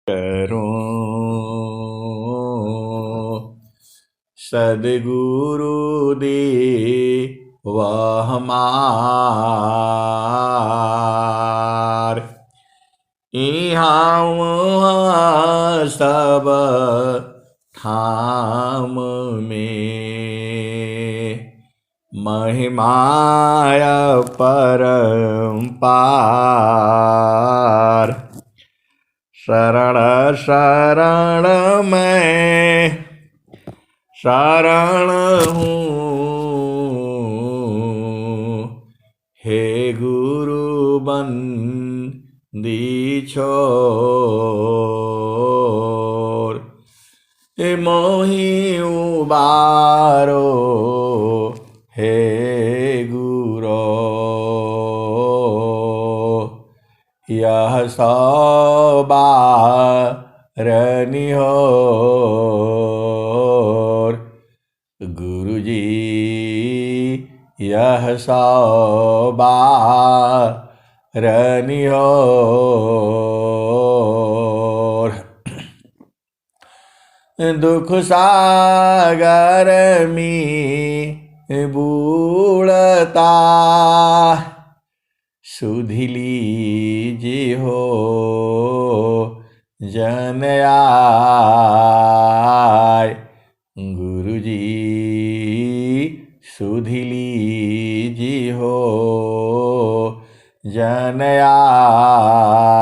करो सद्गुरु दे वह हमार। इहाँ वहाँ सब ठाम में महिमाय परम्पार। शरण शरण मैं शरण हूँ, हे गुरु बंदी छोर। मोहि उबारो हे गुरो, यह सवारनिहोर। गुरुजी यह सवारनिहोर। दुख सागर में बूढ़ता सुधि लीजिए हो जन आय। गुरुजी सुधि लीजिए हो जन आय।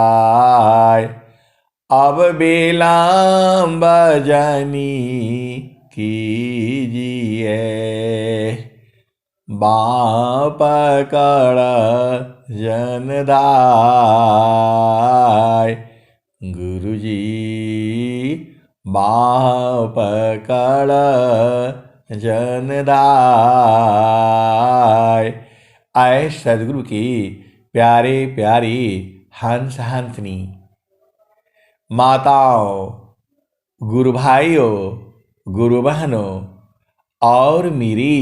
अब विलंब जनी कीजिए, बाँ पकड़ जनदाय। गुरुजी बाँ पकड़ जनदाय। आए सदगुरु की प्यारे प्यारी हंस हंसनी माताओं, गुरु भाइयों, गुरु बहनों और मेरी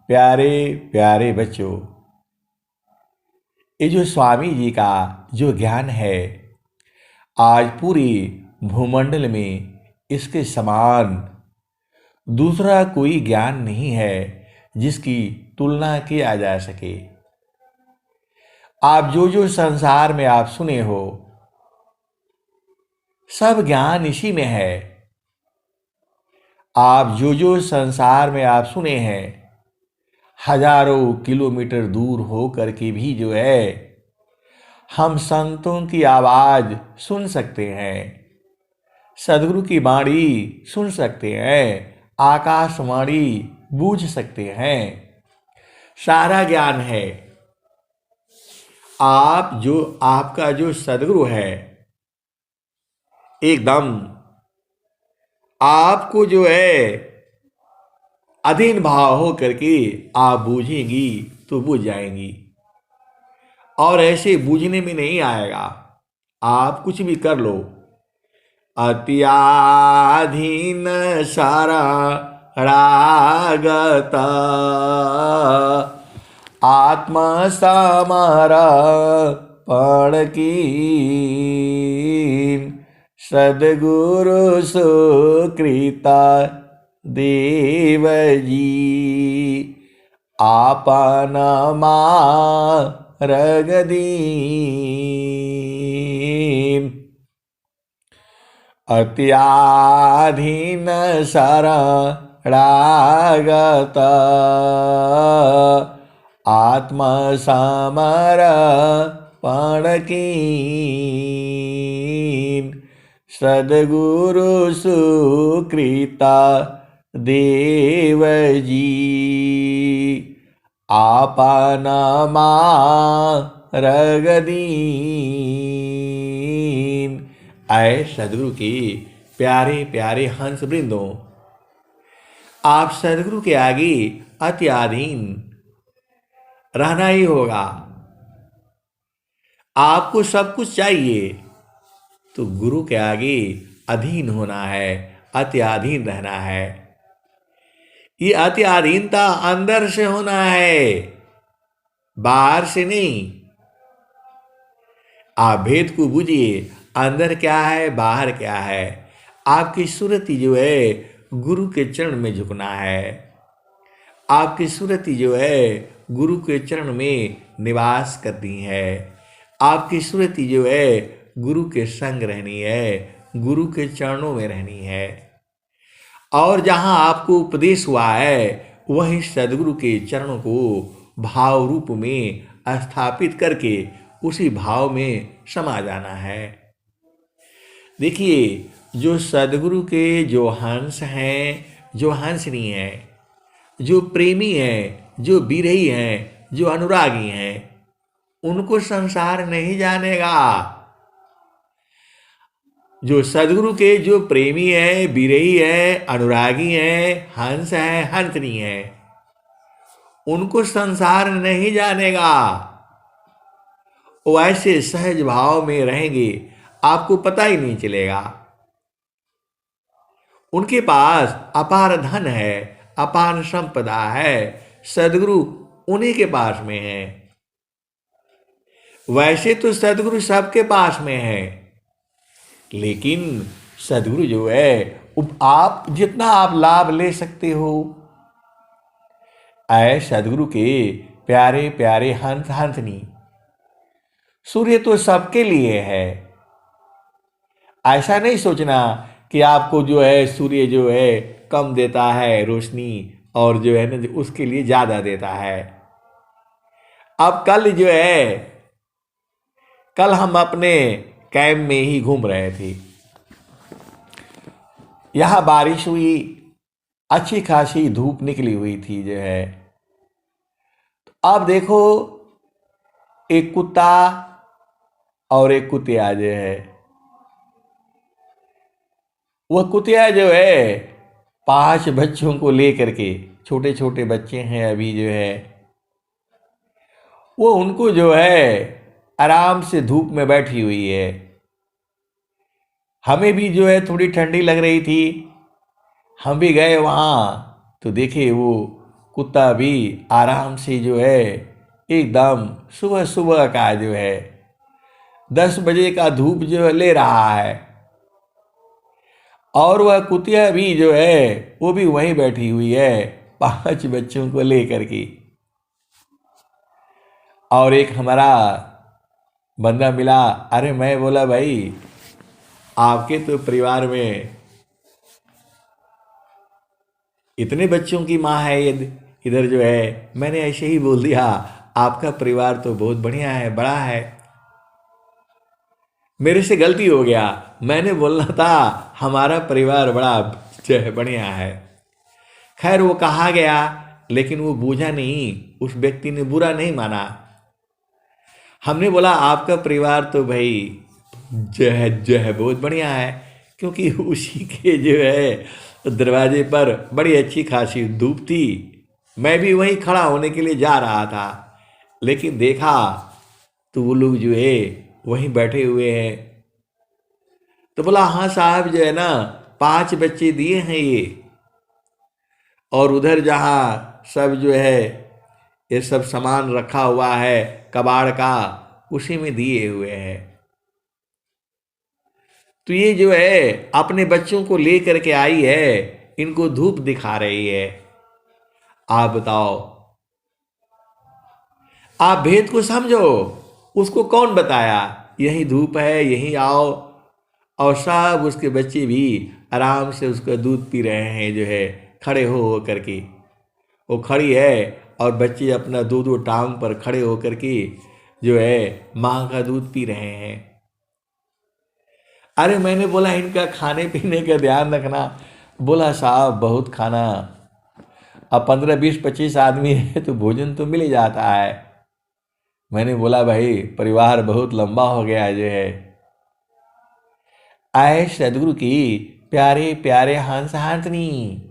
प्यारे प्यारे बच्चों, ये जो स्वामी जी का जो ज्ञान है, आज पूरी भूमंडल में इसके समान दूसरा कोई ज्ञान नहीं है जिसकी तुलना किया जा सके। आप जो जो संसार में आप सुने हो, सब ज्ञान इसी में है। आप जो जो संसार में आप सुने हैं, हजारों किलोमीटर दूर हो करके भी जो है हम संतों की आवाज सुन सकते हैं, सदगुरु की वाणी सुन सकते हैं, आकाशवाणी बूझ सकते हैं। सारा ज्ञान है। आपका जो सदगुरु है, एकदम आपको जो है अधीन भाव हो करके आप बूझेंगी तो बूझ जाएंगी, और ऐसे बूझने में नहीं आएगा। आप कुछ भी कर लो, अत्याधीन सारा रागत आत्म समर्पण की सद्गुरु सुकृता देव जी आपन मार्ग दीन। अत्याधीन शरणागत आत्म समर्पण कीन सद्गुरु सुकृता देव जी आपन मार्ग दीन। आए सदगुरु की प्यारे प्यारे हंस वृंदों, आप सदगुरु के आगे अत्याधीन रहना ही होगा। आपको सब कुछ चाहिए तो गुरु के आगे अधीन होना है, अत्याधीन रहना है। ये अत्याधीनता अंदर से होना है, बाहर से नहीं। आप भेद को बूझिए, अंदर क्या है, बाहर क्या है। आपकी सूरत जो है गुरु के चरण में झुकना है। आपकी सूरत जो है गुरु के चरण में निवास करनी है। आपकी सूरत जो है गुरु के संग रहनी है, गुरु के चरणों में रहनी है। और जहां आपको उपदेश हुआ है वही सदगुरु के चरणों को भाव रूप में स्थापित करके उसी भाव में समा जाना है। देखिए, जो सदगुरु के जो हंस हैं, जो हंसनी हैं, जो प्रेमी हैं, जो विरही हैं, जो अनुरागी हैं, उनको संसार नहीं जानेगा। जो सदगुरु के जो प्रेमी है, विरही है, अनुरागी है, हंस है, हंसनी है, उनको संसार नहीं जानेगा। वो ऐसे सहज भाव में रहेंगे, आपको पता ही नहीं चलेगा। उनके पास अपार धन है, अपार संपदा है, सदगुरु उन्हीं के पास में है। वैसे तो सदगुरु सबके पास में है, लेकिन सदगुरु जो है आप जितना आप लाभ ले सकते हो, ऐ सदगुरु के प्यारे प्यारे हंस हंसनी, सूर्य तो सबके लिए है। ऐसा नहीं सोचना कि आपको जो है सूर्य जो है कम देता है रोशनी और जो है ना उसके लिए ज्यादा देता है। अब कल हम अपने कैंप में ही घूम रहे थे। यहां बारिश हुई, अच्छी खासी धूप निकली हुई थी जो है। अब देखो, एक कुत्ता और एक कुतिया जो है, वह कुतिया जो है 5 बच्चों को लेकर के, छोटे छोटे बच्चे हैं अभी जो है, वो उनको जो है आराम से धूप में बैठी हुई है। हमें भी जो है थोड़ी ठंडी लग रही थी, हम भी गए वहाँ तो देखे वो कुत्ता भी आराम से जो है एकदम सुबह सुबह का जो है 10 बजे का धूप जो है ले रहा है। और वह कुतिया भी जो है वो भी वहीं बैठी हुई है 5 बच्चों को लेकर के। और एक हमारा बंदा मिला, अरे मैं बोला भाई आपके तो परिवार में इतने बच्चों की माँ है इधर जो है, मैंने ऐसे ही बोल दिया आपका परिवार तो बहुत बढ़िया है, बड़ा है। मेरे से गलती हो गया, मैंने बोलना था हमारा परिवार बड़ा जो है बढ़िया है। खैर वो कहा गया, लेकिन वो बूझा नहीं, उस व्यक्ति ने बुरा नहीं माना। हमने बोला आपका परिवार तो भाई जो है बहुत बढ़िया है, क्योंकि उसी के जो है दरवाजे पर बड़ी अच्छी खासी धूप थी। मैं भी वहीं खड़ा होने के लिए जा रहा था, लेकिन देखा तो वो लोग जो है वहीं बैठे हुए हैं। तो बोला हाँ साहब जो है ना 5 बच्चे दिए हैं ये, और उधर जहाँ सब जो है ये सब सामान रखा हुआ है कबाड़ का, उसी में दिए हुए हैं। तो ये जो है अपने बच्चों को लेकर के आई है, इनको धूप दिखा रही है। आप बताओ, आप भेद को समझो, उसको कौन बताया यही धूप है, यही आओ। और सब उसके बच्चे भी आराम से उसका दूध पी रहे हैं जो है खड़े हो करके। वो खड़ी है और बच्चे अपना दूध टांग पर खड़े हो करके जो है माँ का दूध पी रहे हैं। अरे मैंने बोला इनका खाने पीने का ध्यान रखना। बोला साहब बहुत खाना, अब 15, 20, 25 आदमी है तो भोजन तो मिल ही जाता है। मैंने बोला भाई परिवार बहुत लंबा हो गया जो है। आए सदगुरु की प्यारे प्यारे हंस हंसनी।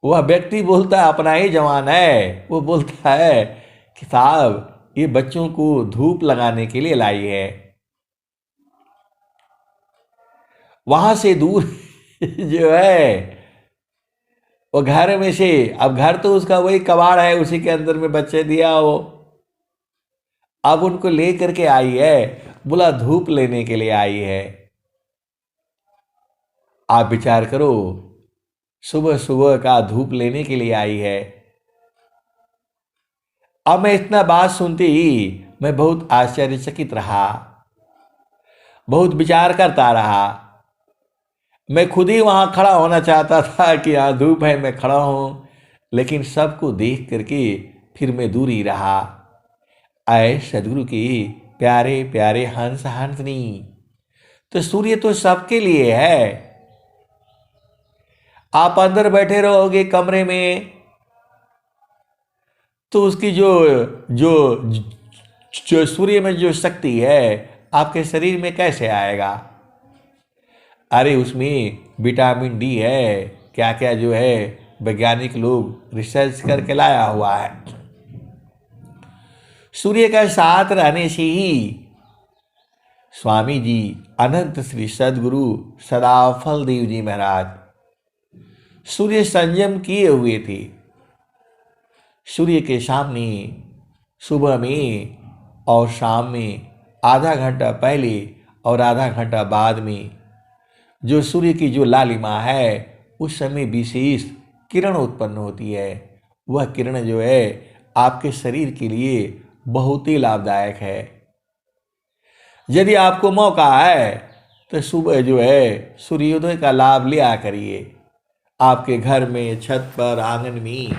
वह व्यक्ति बोलता है अपना ही जवान है, वो बोलता है कि साहब ये बच्चों को धूप लगाने के लिए लाई है। वहां से दूर जो है वो घर में से, अब घर तो उसका वही कबाड़ है, उसी के अंदर में बच्चे दिया वो, अब उनको ले करके आई है। बोला धूप लेने के लिए आई है। आप विचार करो, सुबह सुबह का धूप लेने के लिए आई है। अब मैं इतना बात सुनते ही मैं बहुत आश्चर्यचकित रहा, बहुत विचार करता रहा। मैं खुद ही वहां खड़ा होना चाहता था कि यहाँ धूप है, मैं खड़ा हूं, लेकिन सबको देख करके फिर मैं दूर ही रहा। आए सदगुरु की प्यारे प्यारे हंस हंसनी, तो सूर्य तो सबके लिए है। आप अंदर बैठे रहोगे कमरे में तो उसकी जो जो जो सूर्य में जो शक्ति है आपके शरीर में कैसे आएगा? अरे उसमें विटामिन डी है, क्या क्या जो है वैज्ञानिक लोग रिसर्च करके लाया हुआ है। सूर्य का साथ रहने से ही स्वामी जी अनंत श्री सदगुरु सदाफल देव जी महाराज सूर्य संयम किए हुए थे। सूर्य के सामने सुबह में और शाम में आधा घंटा पहले और आधा घंटा बाद में जो सूर्य की जो लालिमा है उस समय विशेष किरण उत्पन्न होती है। वह किरण जो है आपके शरीर के लिए बहुत ही लाभदायक है। यदि आपको मौका है तो सुबह जो है सूर्योदय का लाभ लिया करिए। आपके घर में, छत पर, आंगन में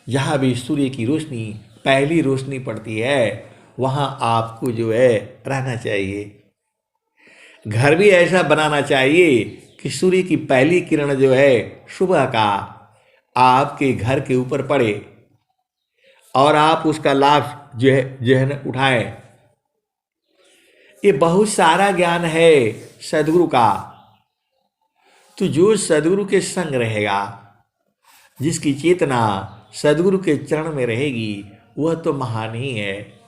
जहाँ भी सूर्य की रोशनी, पहली रोशनी पड़ती है, वहाँ आपको जो है रहना चाहिए। घर भी ऐसा बनाना चाहिए कि सूर्य की पहली किरण जो है सुबह का आपके घर के ऊपर पड़े और आप उसका लाभ जो है न उठाएं। ये बहुत सारा ज्ञान है सदगुरु का। तो जो सदगुरु के संग रहेगा, जिसकी चेतना सदगुरु के चरण में रहेगी, वह तो महान ही है।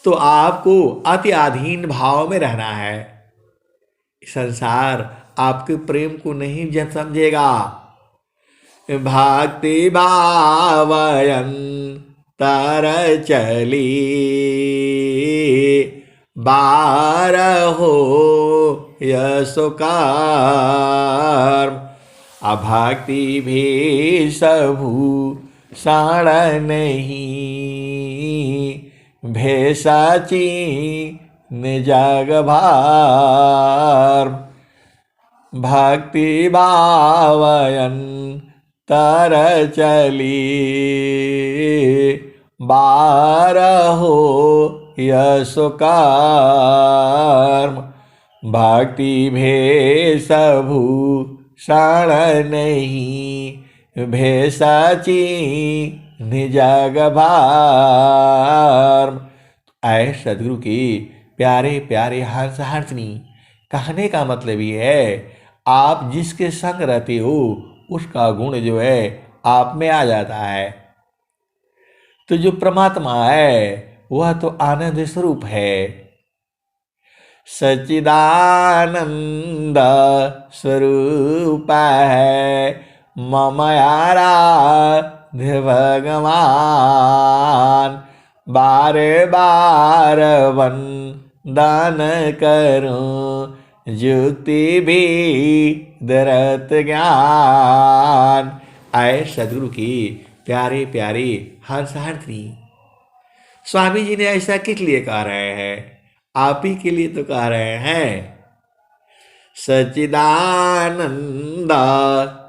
तो आपको अति अधीन भाव में रहना है। संसार आपके प्रेम को नहीं समझेगा। भक्ति भावयन तर चली बारहो यशोकार, अभक्ति भी सबू साण नहीं, भेषाची निजग भार। भक्ति भावयन तर चली बारहो यशोकार, भक्ति भेषभू साण नहीं, भेषाची निजग भार। आए सदगुरु की प्यारे प्यारे हंस हंसनी, कहने का मतलब ये है आप जिसके संग रहते हो उसका गुण जो है आप में आ जाता है। तो जो परमात्मा है वह तो आनंद स्वरूप है, सच्चिदानंद स्वरूप है मम आराध्य भगवान। बारे बार वंदन करूं, युक्ति भी दरत ज्ञान। आए सदगुरु की प्यारे प्यारे हंस हंसनी। स्वामी जी ने ऐसा किस लिए कह रहे हैं? आप ही के लिए तो कह रहे हैं। सच्चिदानंद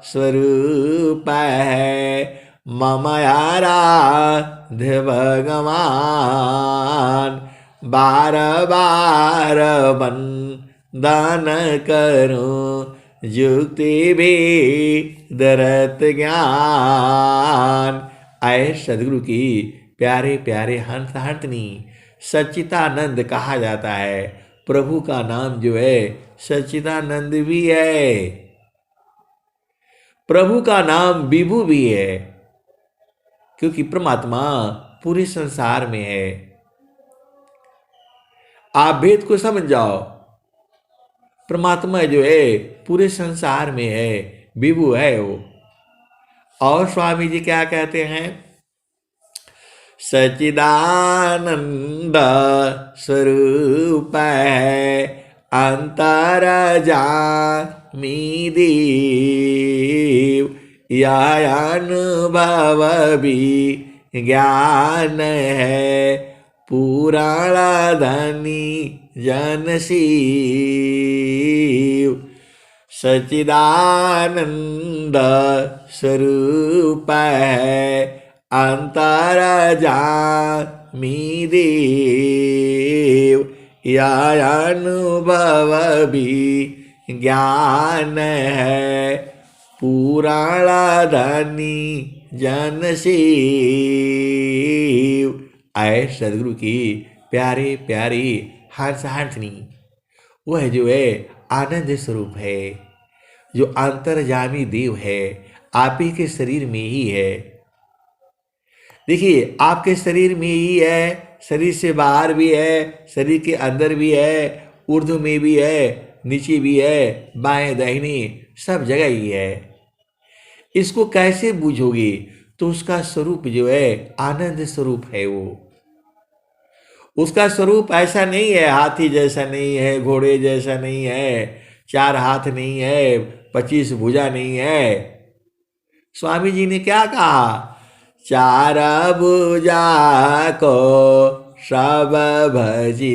स्वरूप है मम आराध्य भगवान। बार बार वंदन करूं, युक्ति भी दरत ज्ञान। आए सदगुरु की प्यारे प्यारे हंस हंसनी। सच्चिदानंद कहा जाता है। प्रभु का नाम जो है सच्चिदानंद भी है, प्रभु का नाम विभु भी है, क्योंकि परमात्मा पूरे संसार में है। आप भेद को समझ जाओ। परमात्मा जो है पूरे संसार में है, विभु है वो। और स्वामी जी क्या कहते हैं? सच्चिदानंद स्वरूप है अंतर जामी देव, यह अनुभव भी ज्ञान है पुराण धनी जन शिव। सच्चिदानंद स्वरूप है अंतर जामी देव, यह अनुभव भी ज्ञान है पुराण धनी जन शिव। आए सदगुरु की प्यारे प्यारे हंस हंसनी, वह जो है आनंद स्वरूप है, जो अंतर्यामी देव है, आप ही के शरीर में ही है। देखिए आपके शरीर में ही है, शरीर से बाहर भी है, शरीर के अंदर भी है, ऊर्ध्व में भी है, नीचे भी है, बाएं दाहिने सब जगह ही है। इसको कैसे बूझोगे? तो उसका स्वरूप जो है आनंद स्वरूप है। वो उसका स्वरूप ऐसा नहीं है, हाथी जैसा नहीं है, घोड़े जैसा नहीं है, 4 हाथ नहीं है, 25 भुजा नहीं है। स्वामी जी ने क्या कहा? 4 भुजा को सब भजी,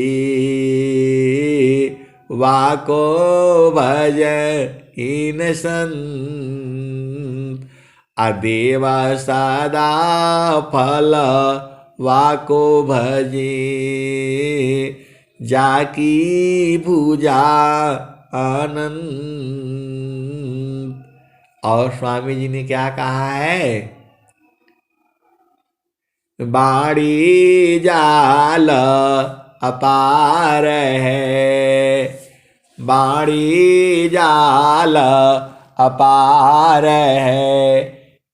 वाको भज इन संत, अदेव सदा फल वाको भजे, जाकी भुजा आनंद। और स्वामी जी ने क्या कहा है? बाड़ी जाल अपार है, बाड़ी जाल अपार है,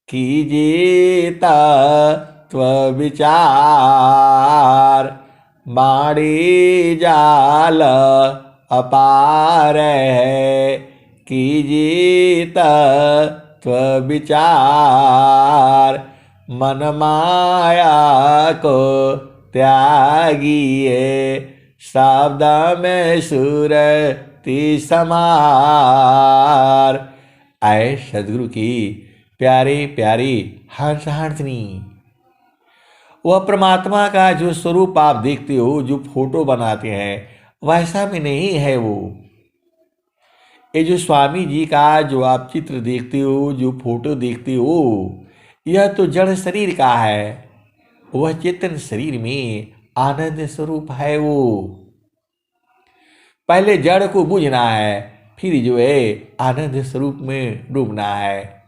कीजिए तत्व विचार, बाड़ी जाल अपार है, कीजिए तत्व विचार, मन माया को त्यागिए, शब्द में सुरति समार। आए सदगुरु की प्यारे प्यारी हंस हंसनी, वह परमात्मा का जो स्वरूप आप देखते हो, जो फोटो बनाते हैं, वैसा में नहीं है वो। ये जो स्वामी जी का जो आप चित्र देखते हो, जो फोटो देखते हो, यह तो जड़ शरीर का है। वह चेतन शरीर में आनंद स्वरूप है। वो पहले जड़ को बुझना है, फिर जो है आनंद स्वरूप में डूबना है।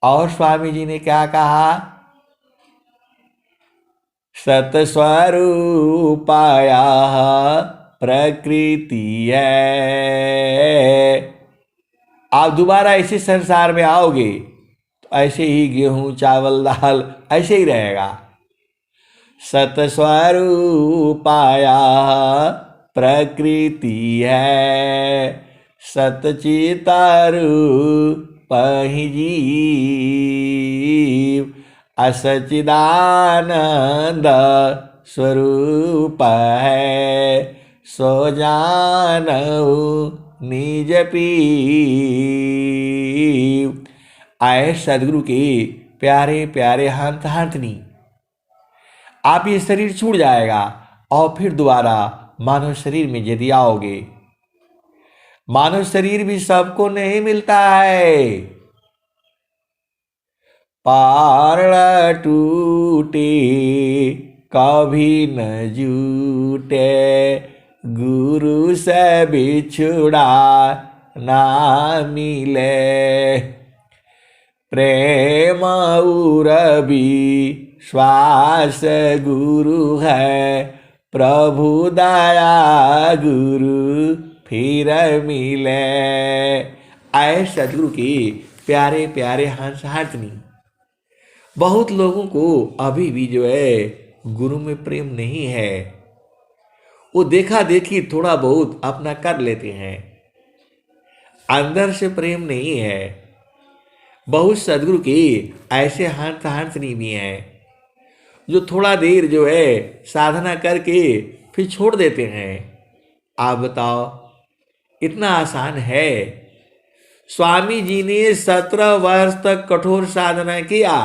और स्वामी जी ने क्या कहा? सतस्वरूपाया प्रकृति है। आप दोबारा इसी संसार में आओगे तो ऐसे ही गेहूं चावल दाल ऐसे ही रहेगा। सतस्वरूपाया प्रकृति है, सतचितारूप ही जीव, असचिदानंद स्वरूप है, सो जानऊ निज पीव। आए सदगुरु के प्यारे प्यारे हंत हंतनी, आप ये शरीर छूट जाएगा और फिर दोबारा मानव शरीर में यदि आओगे, मानव शरीर भी सबको नहीं मिलता है। पारण टूटे कभी न जूटे, गुरु से बिछुड़ा ना मिले, प्रेम उरबी श्वास गुरु है, प्रभु दया गुरु फिर मिले। आए सदगुरु की प्यारे प्यारे हंस हंसनी, बहुत लोगों को अभी भी जो है गुरु में प्रेम नहीं है। वो देखा देखी थोड़ा बहुत अपना कर लेते हैं, अंदर से प्रेम नहीं है। बहुत सदगुरु की ऐसे हंस हंसनी भी हैं, जो थोड़ा देर जो है साधना करके फिर छोड़ देते हैं। आप बताओ, इतना आसान है? स्वामी जी ने 17 वर्ष तक कठोर साधना किया,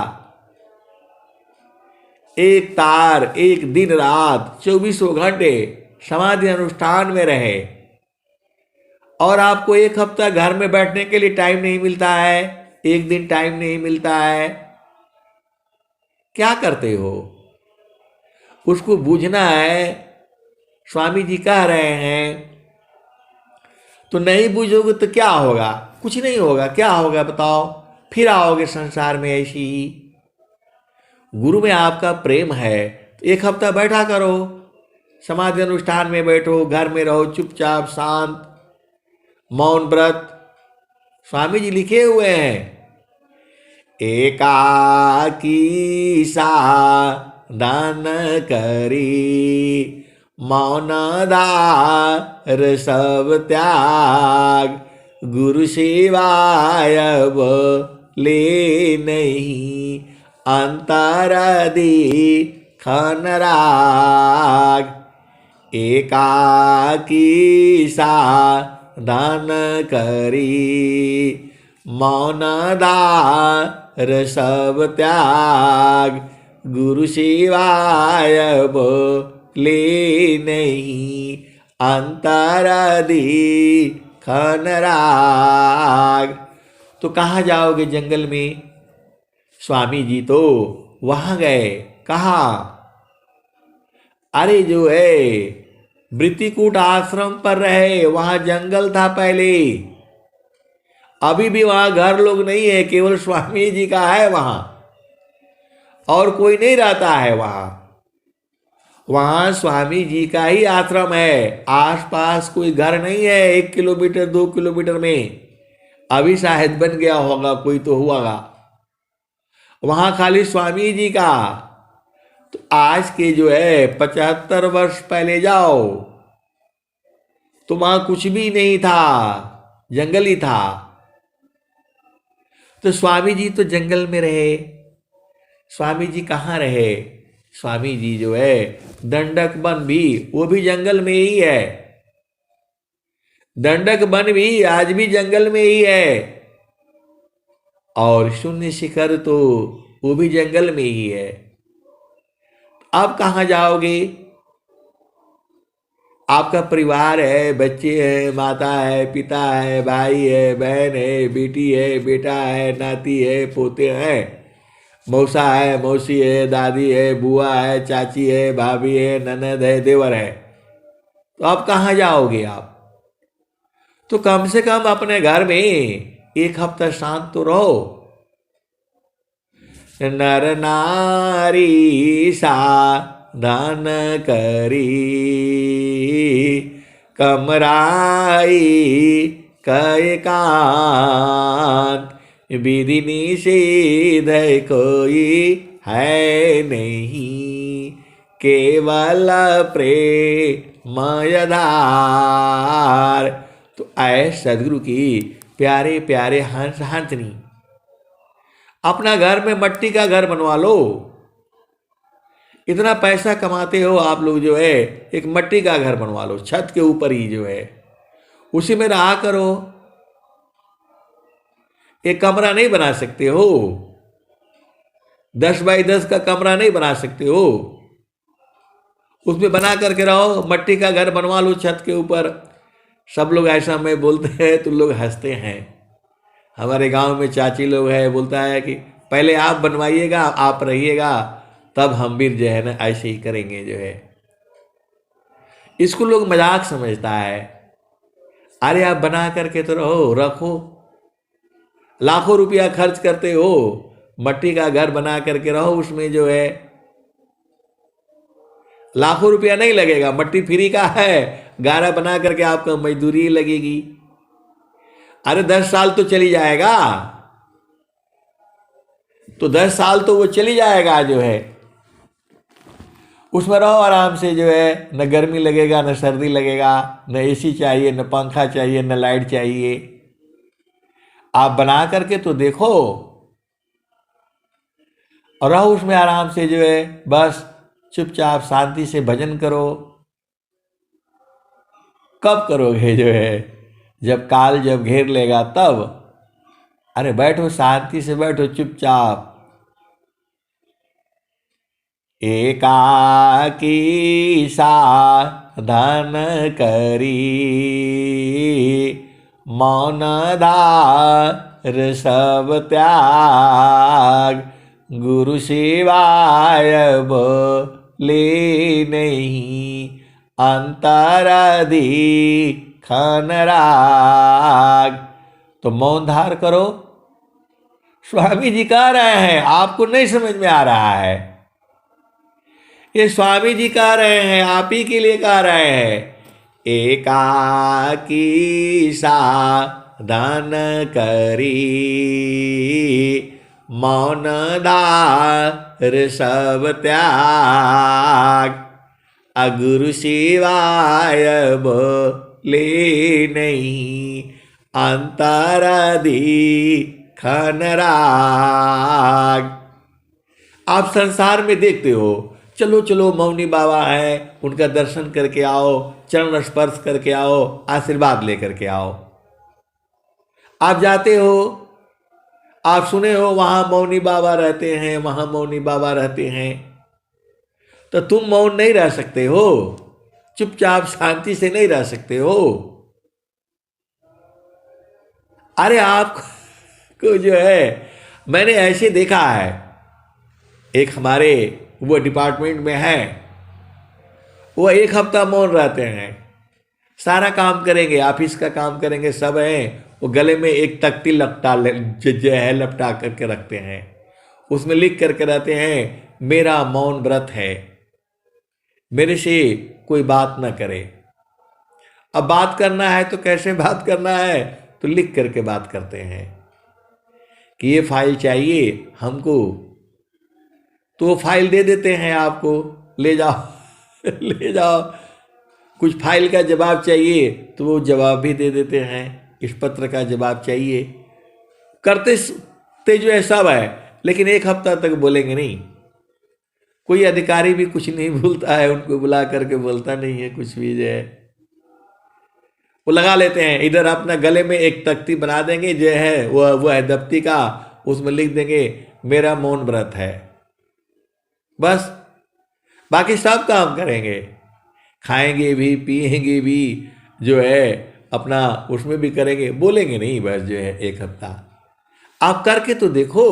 एक तार, एक दिन रात 24 घंटे समाधि अनुष्ठान में रहे, और आपको एक हफ्ता घर में बैठने के लिए टाइम नहीं मिलता है, एक दिन टाइम नहीं मिलता है। क्या करते हो? उसको बूझना है। स्वामी जी कह रहे हैं, तो नहीं बूझोगे तो क्या होगा? कुछ नहीं होगा। क्या होगा बताओ? फिर आओगे संसार में ऐसी ही। गुरु में आपका प्रेम है तो एक हफ्ता बैठा करो, समाधि अनुष्ठान में बैठो, घर में रहो चुपचाप शांत, मौन व्रत। स्वामी जी लिखे हुए हैं, एकाकी साधन करी, मौन दार सब त्याग, गुरु सेवाय ले नहीं, अंतर दीखन राग। एकाकी साधन करी, मौन दार सब त्याग, गुरु सेवाय ले नहीं, अंतर दीखन राग। तो कहाँ जाओगे जंगल में? स्वामी जी तो वहां गए। कहा? अरे जो है वृत्तिकूट आश्रम पर रहे, वहां जंगल था पहले। अभी भी वहां घर लोग नहीं है, केवल स्वामी जी का है वहां, और कोई नहीं रहता है वहां। वहां स्वामी जी का ही आश्रम है, आसपास कोई घर नहीं है। 1 किलोमीटर 2 किलोमीटर में अभी शायद बन गया होगा, कोई तो हुआगा वहां, खाली स्वामी जी का। तो आज के जो है 75 वर्ष पहले जाओ तो वहां कुछ भी नहीं था, जंगल ही था। तो स्वामी जी तो जंगल में रहे। स्वामी जी कहाँ रहे? स्वामी जी जो है दंडक वन भी, वो भी जंगल में ही है। दंडक वन भी आज भी जंगल में ही है, और शून्य शिखर तो वो भी जंगल में ही है। आप कहाँ जाओगे? आपका परिवार है, बच्चे हैं, माता है, पिता है, भाई है, बहन है, बेटी है, बेटा है, नाती है, पोते हैं, मौसा है, मौसी है, दादी है, बुआ है, चाची है, भाभी है, ननद है, देवर है। तो आप कहाँ जाओगे? आप तो कम से कम अपने घर में एक हफ्ता शांत तो रहो। नर नारी साधन करी, कमराई कय कांत, विधि निषेध कोई है नहीं, केवल प्रेमय धार। तो ऐ सदगुरु की प्यारे प्यारे हंस हंसनी, अपना घर में मट्टी का घर बनवा लो। इतना पैसा कमाते हो आप लोग, जो है एक मट्टी का घर बनवा लो, छत के ऊपर ही जो है उसी में रहा करो। एक कमरा नहीं बना सकते हो? 10 बाई 10 का कमरा नहीं बना सकते हो? उसमें बना करके रहो, मट्टी का घर बनवा लो छत के ऊपर। सब लोग ऐसा मैं बोलते हैं तो लोग हंसते हैं। हमारे गांव में चाची लोग है, बोलता है कि पहले आप बनवाइएगा, आप रहिएगा, तब हम भी जो है ना ऐसे ही करेंगे जो है। इसको लोग मजाक समझता है। अरे आप बना करके तो रहो, रखो। लाखों रुपया खर्च करते हो, मट्टी का घर बना करके रहो, उसमें जो है लाखों रुपया नहीं लगेगा, मट्टी फ्री का है, गारा बना करके आपका मजदूरी लगेगी। अरे 10 साल तो चली जाएगा, तो 10 साल तो वो चली जाएगा जो है। उसमें रहो आराम से जो है, न गर्मी लगेगा, न सर्दी लगेगा, न एसी चाहिए, न पंखा चाहिए, न लाइट चाहिए। आप बना करके तो देखो। और रहो उसमें आराम से जो है, बस चुपचाप शांति से भजन करो। कब करोगे जो है, जब काल जब घेर लेगा तब। अरे बैठो, शांति से बैठो चुपचाप। एकाकी साधन करी, मौन धार सब त्याग, गुरु शिवाय बोले नहीं, अंतराधि खन राग। तो मौन धार करो। स्वामी जी कह रहे हैं, आपको नहीं समझ में आ रहा है। ये स्वामी जी कह रहे हैं, आप ही के लिए कह रहे हैं। एकाकी साधन करी, मौन धार सब त्याग, अगुरु शिवाय बोले नहीं, अंतराधि खन राग। आप संसार में देखते हो, चलो चलो मौनी बाबा है, उनका दर्शन करके आओ, चरण स्पर्श करके आओ, आशीर्वाद लेकर के आओ। आप जाते हो, आप सुने हो वहां मौनी बाबा रहते हैं, वहां मौनी बाबा रहते हैं, तो तुम मौन नहीं रह सकते हो, चुपचाप शांति से नहीं रह सकते हो। अरे आपको जो है, मैंने ऐसे देखा है, एक हमारे वो डिपार्टमेंट में है, वो 1 हफ्ता मौन रहते हैं, सारा काम करेंगे, ऑफिस का काम करेंगे, सब हैं, वो गले में एक तख्ती जो है लपटा करके रखते हैं, उसमें लिख करके रहते हैं, मेरा मौन व्रत है, मेरे से कोई बात ना करे। अब बात करना है तो कैसे बात करना है, तो लिख करके बात करते हैं कि ये फाइल चाहिए हमको, तो वो फाइल दे देते हैं आपको, ले जाओ ले जाओ। कुछ फाइल का जवाब चाहिए तो वो जवाब भी दे देते हैं, इस पत्र का जवाब चाहिए, करते जो है सब है, लेकिन 1 हफ्ता तक बोलेंगे नहीं। कोई अधिकारी भी कुछ नहीं भूलता है, उनको बुला करके बोलता नहीं है कुछ भी, जो है वो लगा लेते हैं। इधर अपना गले में एक तख्ती बना देंगे, जो है वो है दफ्ती का, उसमें लिख देंगे मेरा मौन व्रत है, बस। बाकी सब काम करेंगे, खाएंगे भी, पिएंगे भी, जो है अपना उसमें भी करेंगे, बोलेंगे नहीं, बस जो है 1 हफ्ता। आप करके तो देखो,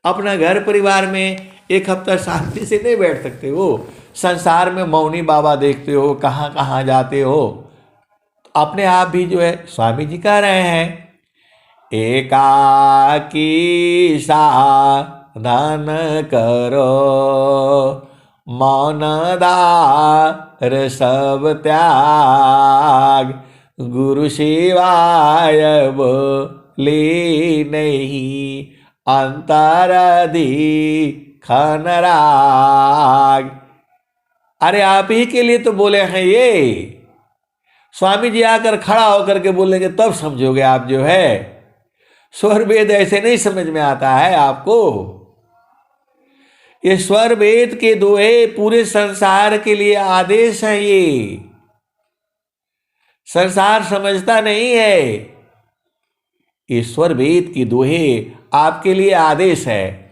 अपना घर परिवार में 1 हफ्ता शांति से नहीं बैठ सकते हो। संसार में मौनी बाबा देखते हो, कहाँ कहाँ जाते हो, तो अपने आप भी जो है, स्वामी जी कह रहे हैं, एकाकी साधन करो, मौन धार सब त्याग, गुरु शिवाय बोले नहीं, अंतराधि खन राग। अरे आप ही के लिए तो बोले हैं ये। स्वामी जी आकर खड़ा होकर के बोलेंगे तब समझोगे आप, जो है स्वर वेद ऐसे नहीं समझ में आता है आपको। ये स्वर वेद के दोहे पूरे संसार के लिए आदेश है। ये संसार समझता नहीं है, ये स्वर वेद की दोहे आपके लिए आदेश है।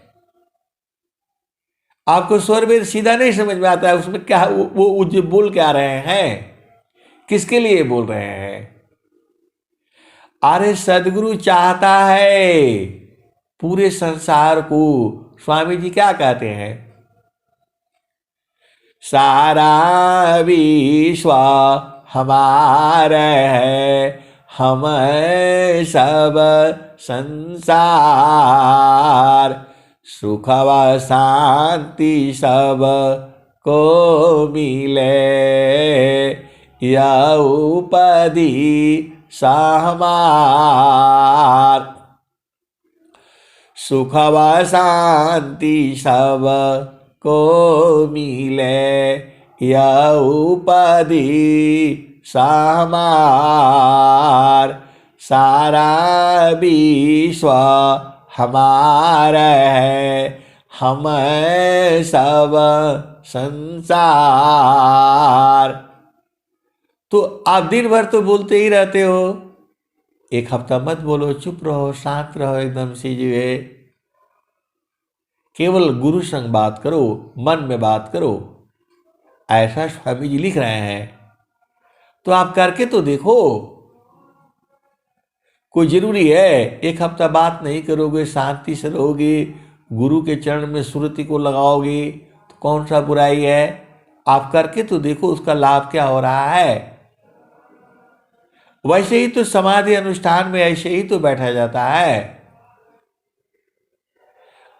आपको स्वर वेद सीधा नहीं समझ में आता है, उसमें क्या वो जो बोल क्या रहे हैं, किसके लिए बोल रहे हैं। अरे सदगुरु चाहता है पूरे संसार को, स्वामी जी क्या कहते हैं, सारा विश्व हमारा है, हम सब संसार, सुख व शांति सब को मिले, यह उपदी सहमार, सुख व शांति सब को मिले, यह उपदी सहमार, सारा विश्व हमारा है, हम सब संसार। तो आप दिन भर तो बोलते ही रहते हो, एक हफ्ता मत बोलो, चुप रहो, शांत रहो, एकदम से जो है केवल गुरु संग बात करो, मन में बात करो। ऐसा स्वामी जी लिख रहे हैं, तो आप करके तो देखो। कोई जरूरी है एक हफ्ता बात नहीं करोगे, शांति से रहोगे, गुरु के चरण में सुरति को लगाओगे, तो कौन सा बुराई है? आप करके तो देखो उसका लाभ क्या हो रहा है। वैसे ही तो समाधि अनुष्ठान में ऐसे ही तो बैठा जाता है।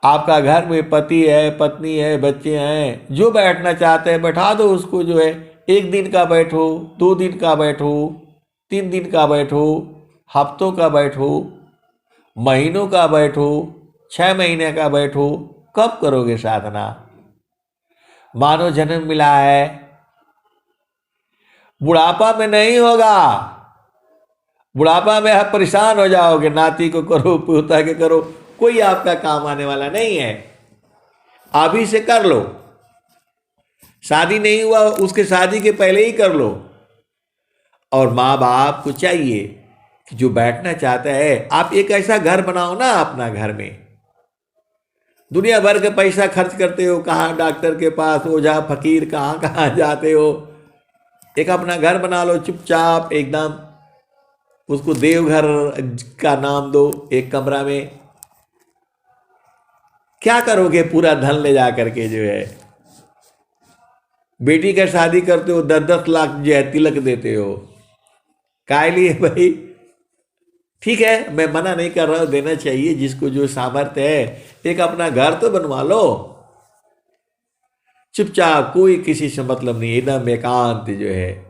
आपका घर में पति है, पत्नी है, बच्चे हैं, जो बैठना चाहते हैं बैठा दो उसको। जो है 1 दिन का बैठो, 2 दिन का बैठो, 3 दिन का बैठो, हफ्तों का बैठो, महीनों का बैठो, 6 महीने का बैठो। कब करोगे साधना? मानव जन्म मिला है, बुढ़ापा में नहीं होगा। बुढ़ापा में आप परेशान हो जाओगे, नाती को करो, पोता के करो, कोई आपका काम आने वाला नहीं है। अभी से कर लो। शादी नहीं हुआ उसके शादी के पहले ही कर लो। और माँ बाप को चाहिए कि जो बैठना चाहता है, आप एक ऐसा घर बनाओ ना अपना घर में। दुनिया भर का पैसा खर्च करते हो, कहाँ डॉक्टर के पास, ओझा फकीर कहाँ कहाँ जाते हो। एक अपना घर बना लो चुपचाप एकदम, उसको देवघर का नाम दो। एक कमरा में क्या करोगे? पूरा धन ले जा करके जो है बेटी का शादी करते हो, 10-10 लाख जो है तिलक देते हो। काय लिए भाई? ठीक है, मैं मना नहीं कर रहा हूं, देना चाहिए जिसको जो सामर्थ्य है। एक अपना घर तो बनवा लो चुपचाप, कोई किसी से मतलब नहीं, एकदम एकांत जो है,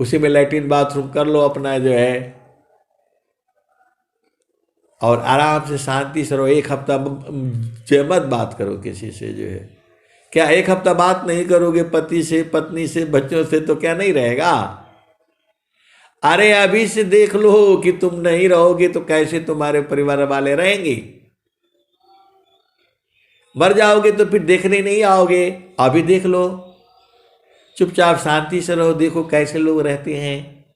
उसी में लैट्रिन बाथरूम कर लो अपना जो है, और आराम से शांति से रहो। 1 हफ्ता मत बात करो किसी से जो है। क्या 1 हफ्ता बात नहीं करोगे पति से, पत्नी से, बच्चों से, तो क्या नहीं रहेगा? अरे अभी से देख लो कि तुम नहीं रहोगे तो कैसे तुम्हारे परिवार वाले रहेंगे। मर जाओगे तो फिर देखने नहीं आओगे। अभी देख लो, चुपचाप शांति से रहो, देखो कैसे लोग रहते हैं।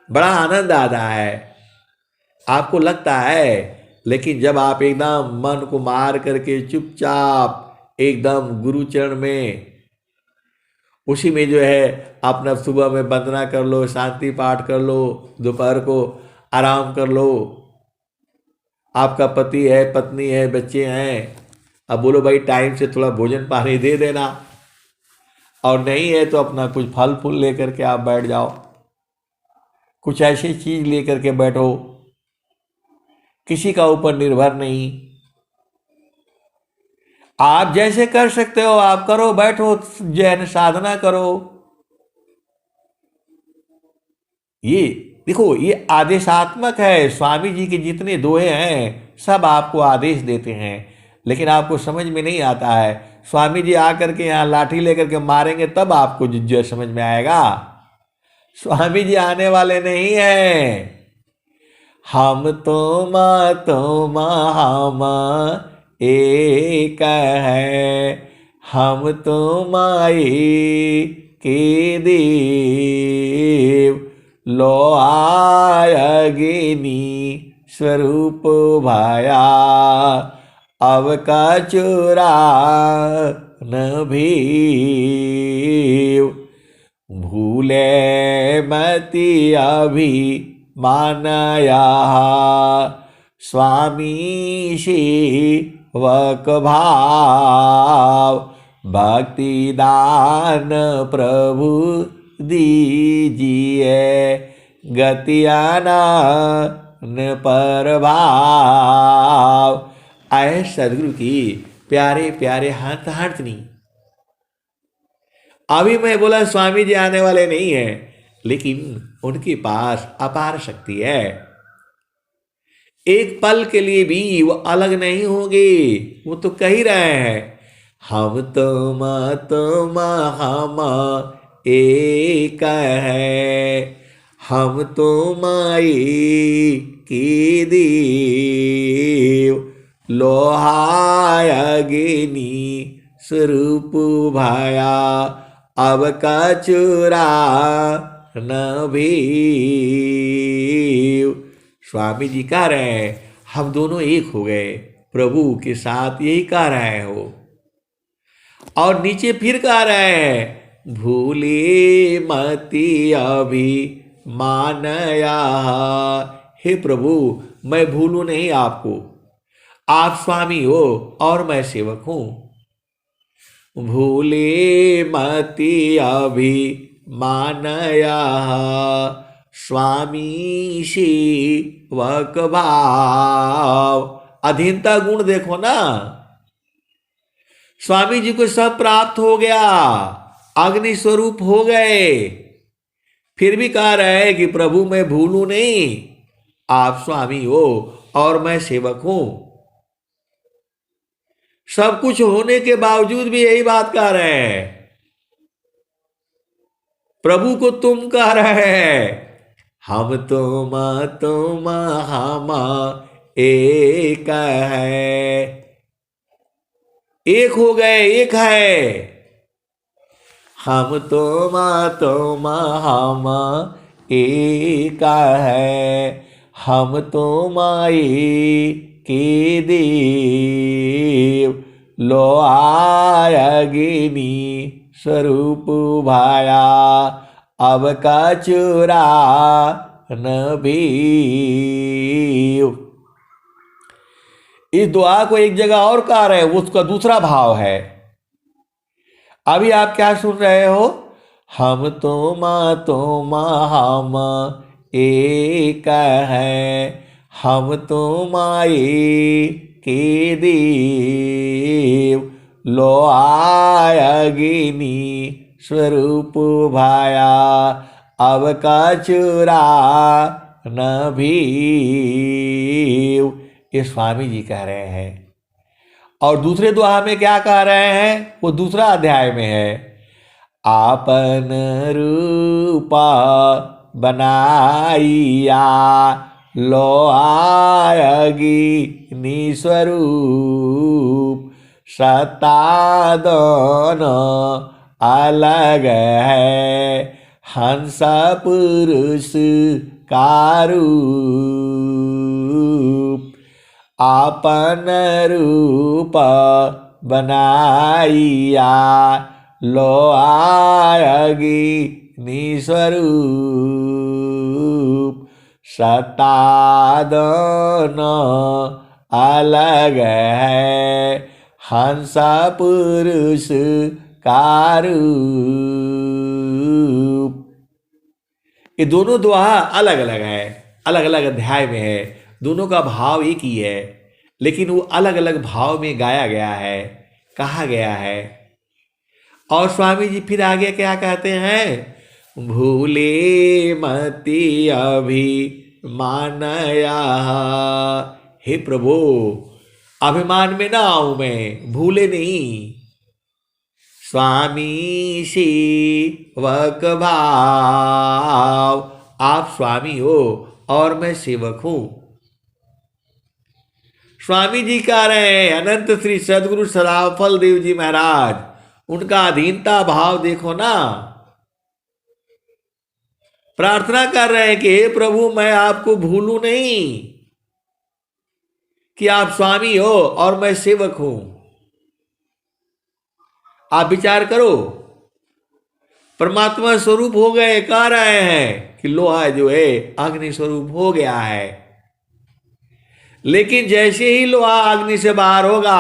बड़ा आनंद आता है, आपको लगता है। लेकिन जब आप एकदम मन को मार करके चुपचाप एकदम गुरु चरण में, उसी में जो है अपना सुबह में वंदना कर लो, शांति पाठ कर लो, दोपहर को आराम कर लो। आपका पति है, पत्नी है, बच्चे हैं, अब बोलो भाई टाइम से थोड़ा भोजन पानी दे देना, और नहीं है तो अपना कुछ फल फूल लेकर के आप बैठ जाओ। कुछ ऐसी चीज लेकर के बैठो, किसी का ऊपर निर्भर नहीं। आप जैसे कर सकते हो आप करो, बैठो, जैन साधना करो। ये देखो, ये आदेशात्मक है। स्वामी जी के जितने दोहे हैं सब आपको आदेश देते हैं, लेकिन आपको समझ में नहीं आता है। स्वामी जी आकर के यहाँ लाठी लेकर के मारेंगे तब आपको जो समझ में आएगा। स्वामी जी आने वाले नहीं हैं। हम तुम हम एक है, हम तुम्हारी के देव, लोहाय अग्नि स्वरूप भाया, अब का चुरा न भीव, भूले मति अभी मानया, स्वामी सेवक भाव, भक्ति दान प्रभु दीजिए, गति आनन पर भाव। आए सदगुरु की प्यारे प्यारे हाथनी। अभी मैं बोला स्वामी जी आने वाले नहीं है, लेकिन उनके पास अपार शक्ति है। एक पल के लिए भी वो अलग नहीं होंगे। वो तो कह ही रहे हैं, हम तुम हम एक है, हम तुम्हारी की देव, लोहाय स्वरूप भाया अब कचुरा न भी। स्वामी जी कह रहे हैं हम दोनों एक हो गए, प्रभु के साथ यही कह रहे हो। और नीचे फिर कह रहे हैं भूले मति अभी मानया। हे प्रभु मैं भूलू नहीं आपको, आप स्वामी हो और मैं सेवक हूं। भूले मति अभी मानया स्वामी सेवक भाव। अधीनता गुण देखो ना, स्वामी जी को सब प्राप्त हो गया, अग्नि स्वरूप हो गए, फिर भी कह रहे हैं कि प्रभु मैं भूलू नहीं, आप स्वामी हो और मैं सेवक हूं। सब कुछ होने के बावजूद भी यही बात कह रहे हैं। प्रभु को तुम कह रहे हैं, हम तुम हम एक है, एक हो गए, एक है। हम तुम हम एक है, हम तुम के देव लो अग्नि स्वरूप भाया अब कचुरा न भी। इस दुआ को एक जगह और कह रहे हैं, उसका दूसरा भाव है। अभी आप क्या सुन रहे हो, हम तुम हम एक है, हम तुम के देव लो अग्नि स्वरूप भाया अब कचुरा न भी। ये स्वामी जी कह रहे हैं। और दूसरे दोहा में क्या कह रहे हैं, वो दूसरा अध्याय में है, आपन रूपा बनाइया लो अग्नि स्वरूप। सत्ता दोनों अलग है, हंस पुरुष का रूप। आपन रूप बनाइया लो अग्नि स्वरूप। सत्ता दोनों अलग है, हंस पुरुष का रूप। ये दोनों दोहा अलग अलग है, अलग अलग अध्याय में है, दोनों का भाव एक ही है, लेकिन वो अलग अलग भाव में गाया गया है, कहा गया है। और स्वामी जी फिर आगे क्या कहते हैं, भूले मति अभी मानया। हे प्रभु अभिमान में ना आऊं मैं, भूले नहीं। स्वामी सेवक भाव, आप स्वामी हो और मैं सेवक हूं। स्वामी जी कह रहे हैं, अनंत श्री सदगुरु सदाफल देव जी महाराज, उनका अधीनता भाव देखो ना। प्रार्थना कर रहे हैं कि हे प्रभु मैं आपको भूलू नहीं, कि आप स्वामी हो और मैं सेवक हूं। आप विचार करो, परमात्मा स्वरूप हो गए, कह रहे हैं कि लोहा जो है अग्नि स्वरूप हो गया है, लेकिन जैसे ही लोहा अग्नि से बाहर होगा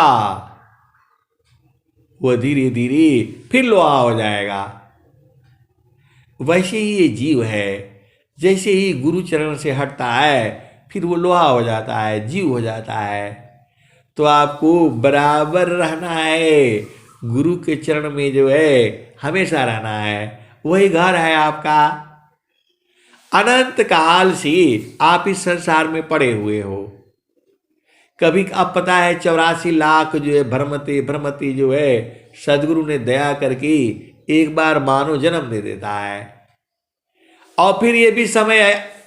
वह धीरे धीरे फिर लोहा हो जाएगा। वैसे ही ये जीव है, जैसे ही गुरु चरण से हटता है फिर वो लोहा हो जाता है, जीव हो जाता है। तो आपको बराबर रहना है, गुरु के चरण में जो है हमेशा रहना है, वही घर है आपका। अनंत काल से आप इस संसार में पड़े हुए हो। कभी अब पता है 84 लाख जो है भ्रमति जो है सदगुरु ने दया करके एक बार मानव जन्म दे देता है, और फिर ये भी समय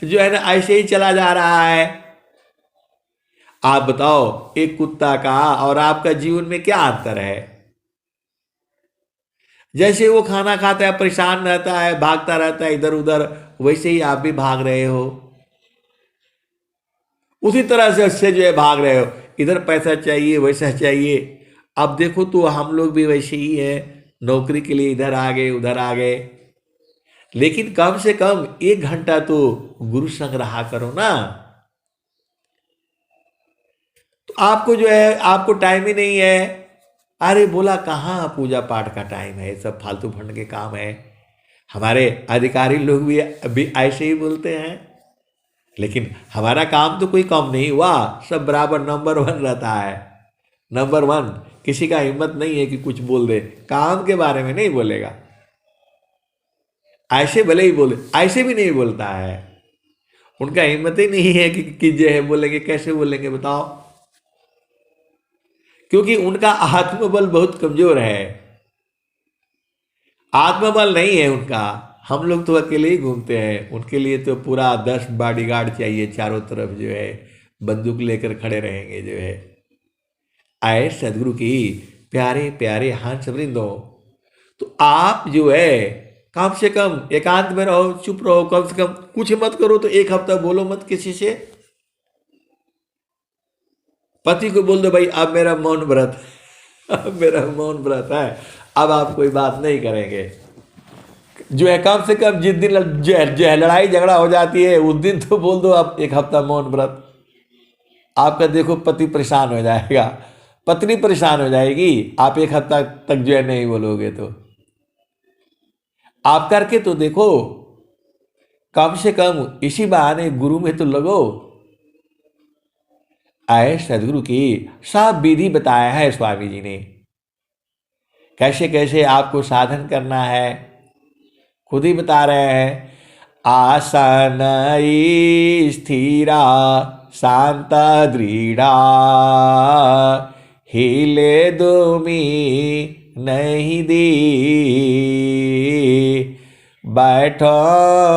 जो है ना ऐसे ही चला जा रहा है। आप बताओ, एक कुत्ता का और आपका जीवन में क्या अंतर है? जैसे वो खाना खाता है, परेशान रहता है, भागता रहता है इधर उधर, वैसे ही आप भी भाग रहे हो, उसी तरह से उससे जो है भाग रहे हो, इधर पैसा चाहिए वैसा चाहिए। अब देखो तो हम लोग भी वैसे ही है, नौकरी के लिए इधर आ गए उधर आ गए, लेकिन कम से कम 1 घंटा तो गुरु संग रहा करो ना। तो आपको जो है, आपको टाइम ही नहीं है। अरे बोला कहाँ पूजा पाठ का टाइम है, सब फालतू फंड के काम है। हमारे अधिकारी लोग भी अभी ऐसे ही बोलते हैं, लेकिन हमारा काम तो कोई कम नहीं हुआ, सब बराबर नंबर 1 रहता है, नंबर 1। किसी का हिम्मत नहीं है कि कुछ बोल दे, काम के बारे में नहीं बोलेगा। ऐसे भले ही बोले, ऐसे भी नहीं बोलता है, उनका हिम्मत ही नहीं है कि जो है बोलेंगे, कैसे बोलेंगे बताओ? क्योंकि उनका आत्मबल बहुत कमजोर है, आत्मबल नहीं है उनका। हम लोग तो अकेले ही घूमते हैं, उनके लिए तो पूरा 10 बॉडीगार्ड चाहिए, चारों तरफ जो है बंदूक लेकर खड़े रहेंगे जो है। आए सदगुरु की प्यारे प्यारे हंस वृंदो, तो आप जो है कम से कम एकांत में रहो, चुप रहो, कम से कम कुछ मत करो तो 1 हफ्ता बोलो मत किसी से। पति को बोल दो भाई अब मेरा मौन व्रत, अब मेरा मौन व्रत है, अब आप कोई बात नहीं करेंगे। जो है कम से कम जिस दिन जो है लड़ाई झगड़ा हो जाती है उस दिन तो बोल दो अब 1 हफ्ता मौन व्रत। आपका देखो पति परेशान हो जाएगा, पत्नी परेशान हो जाएगी, आप 1 हफ्ता तक जो है नहीं बोलोगे तो। आप करके तो देखो, कम से कम इसी बहाने गुरु में तो लगो। आए सदगुरु की सब विधि बताया है स्वामी जी ने, कैसे कैसे आपको साधन करना है खुद ही बता रहे हैं। आसन स्थिरा शांत दृढ़ा, हिले दुमी नहीं दी, बैठो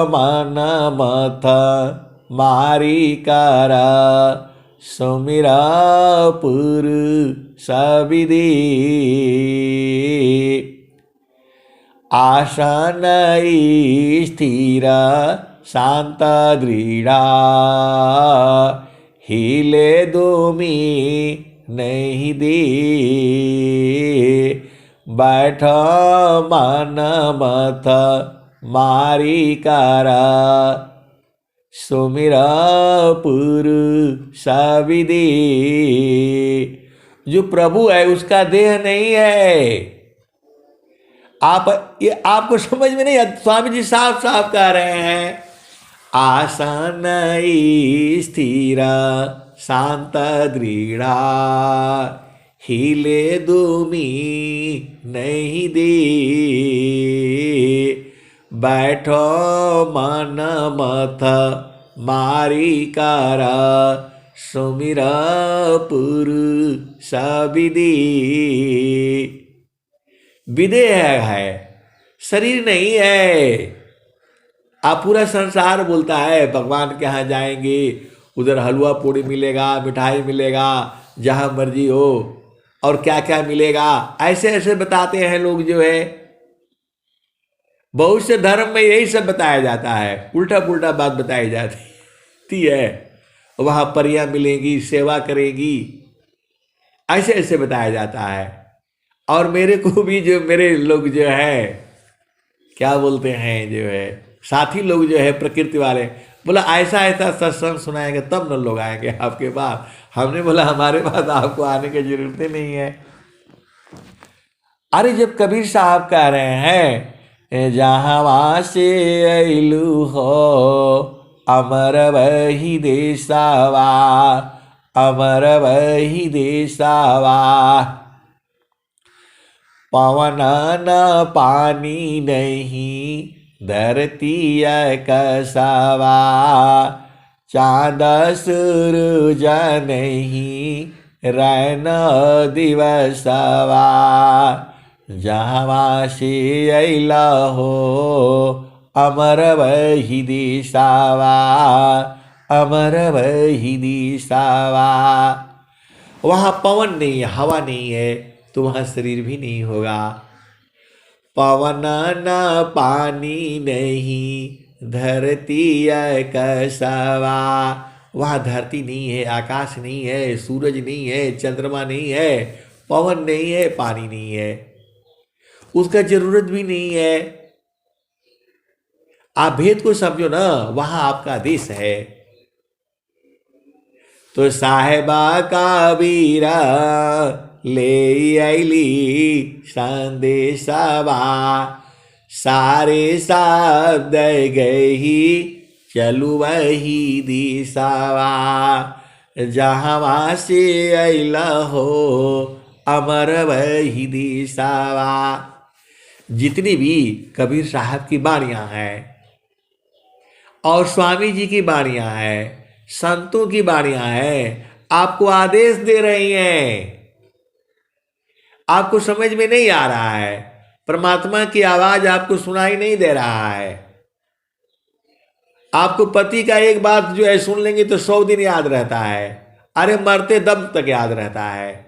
मन मथ मारी कर, सुमिरा पुर सविधि। आसन स्थिर शांत दृढ़ा, हिले दुमी नहीं दी, बैठ मन मथ मारी कर, सुमिरा पुर सविधि। जो प्रभु है उसका देह नहीं है। आप ये आपको समझ में नहीं, स्वामी जी साफ साफ कह रहे हैं। आसन स्थिर शांत दृढ़ा, हिले दुमी नहीं दे, बैठो मन मथ मारी कर, सुमिर पुर सविधि। विदेह है, शरीर नहीं है। आप पूरा संसार बोलता है भगवान के यहाँ जाएंगे, उधर हलवा पूड़ी मिलेगा, मिठाई मिलेगा, जहाँ मर्जी हो, और क्या क्या मिलेगा, ऐसे ऐसे बताते हैं लोग जो है। बहुत से धर्म में यही सब बताया जाता है, उल्टा पुल्टा बात बताई जाती है। वहाँ परियां मिलेंगी, सेवा करेगी, ऐसे ऐसे बताया जाता है। और मेरे को भी जो मेरे लोग जो है क्या बोलते हैं जो है साथी लोग जो है प्रकृति वाले, बोला ऐसा ऐसा सत्संग सुनाएंगे तब न लोग आएंगे आपके पास। हमने बोला हमारे पास आपको आने की जरूरत ही नहीं है। अरे जब कबीर साहब कह रहे हैं जहाँ से अइलू हो अमर वही देसावा, अमर वही देसावा, पवन न पानी नहीं धरती कसवा, चाँद सूरज नहीं रैन दिवसवा, जहाँ से अइला हो अमर वही दिशावा, अमर वही दिशावा। वहां पवन नहीं है, हवा नहीं है, तो वहां शरीर भी नहीं होगा। पवन न पानी नहीं धरती कसवा। वहां धरती नहीं है, आकाश नहीं है, सूरज नहीं है, चंद्रमा नहीं है, पवन नहीं है, पानी नहीं है, उसका जरूरत भी नहीं है। आप भेद को समझो ना, वहां आपका देश है। तो साहेबा का बीरा ले आईली संदेशवा। सारे शब्द गही चलू वही दिशावा। जहाँ से अला हो अमर वही दिशावा। जितनी भी कबीर साहब की बाणियां हैं और स्वामी जी की बाणियां हैं, संतों की बाणियां हैं, आपको आदेश दे रही हैं। आपको समझ में नहीं आ रहा है, परमात्मा की आवाज आपको सुनाई नहीं दे रहा है। आपको पति का एक बात जो है सुन लेंगे तो 100 दिन याद रहता है, अरे मरते दम तक याद रहता है।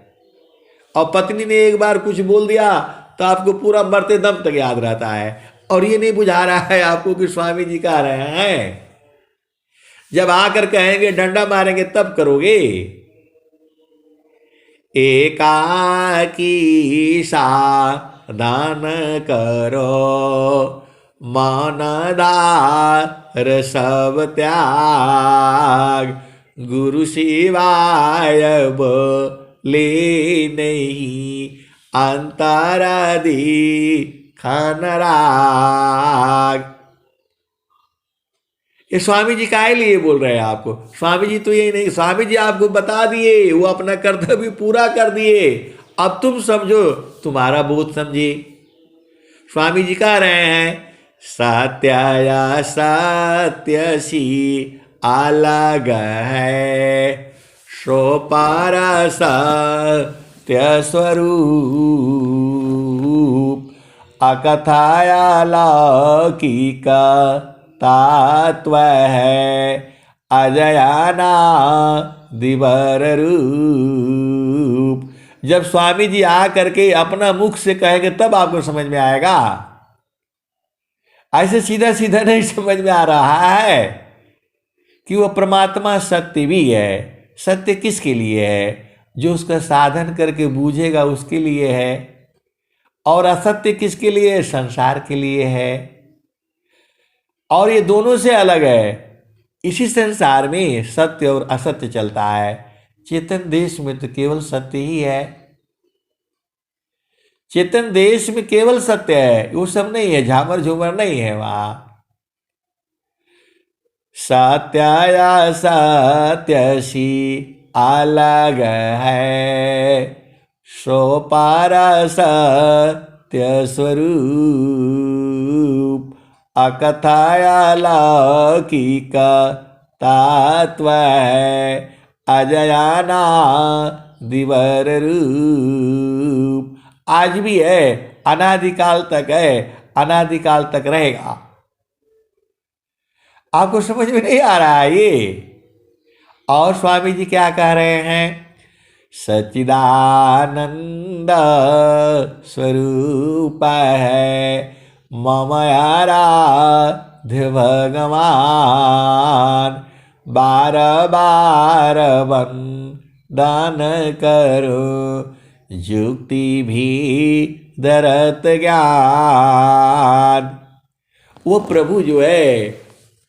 और पत्नी ने एक बार कुछ बोल दिया तो आपको पूरा मरते दम तक याद रहता है। और ये नहीं बुझा रहा है आपको कि स्वामी जी कह रहे हैं। जब आकर कहेंगे डंडा मारेंगे तब करोगे। एकाकी साधन करो मानदार सब त्याग। गुरु शिवाय बोले नहीं अंतरादि खनराग। ये स्वामी जी काहे लिए बोल रहे हैं आपको? स्वामी जी तो यही नहीं, स्वामी जी आपको बता दिए, वो अपना कर्तव्य पूरा कर दिए। अब तुम समझो, तुम्हारा बोध समझे। स्वामी जी कह रहे हैं सत्या सत्य सी अलग है सो पारा सत्य स्वरूप। अकथाया लौकिका तात्व है अजयाना दिवर रूप। जब स्वामी जी आ करके अपना मुख से कहेंगे तब आपको समझ में आएगा। ऐसे सीधा सीधा नहीं समझ में आ रहा है कि वो परमात्मा सत्य भी है। सत्य किसके लिए है? जो उसका साधन करके बूझेगा उसके लिए है। और असत्य किसके लिए? संसार के लिए है। और ये दोनों से अलग है। इसी संसार में सत्य और असत्य चलता है। चेतन देश में तो केवल सत्य ही है। चेतन देश में केवल सत्य है, वो सब नहीं है, झामर झूमर नहीं है वहां। सत्या सत्यसी अलग है सो पारा सत्य स्वरूप। अकथाया लौकिका तात्व है अजयाना दिवर रूप। आज भी है, अनादिकाल तक है, अनादिकाल तक रहेगा। आपको समझ में नहीं आ रहा है ये? और स्वामी जी क्या कह रहे हैं? सच्चिदानंद स्वरूप है मम आराध्य भगवान। बार बार वंदन करो युक्ति भी दरत ज्ञान। वो प्रभु जो है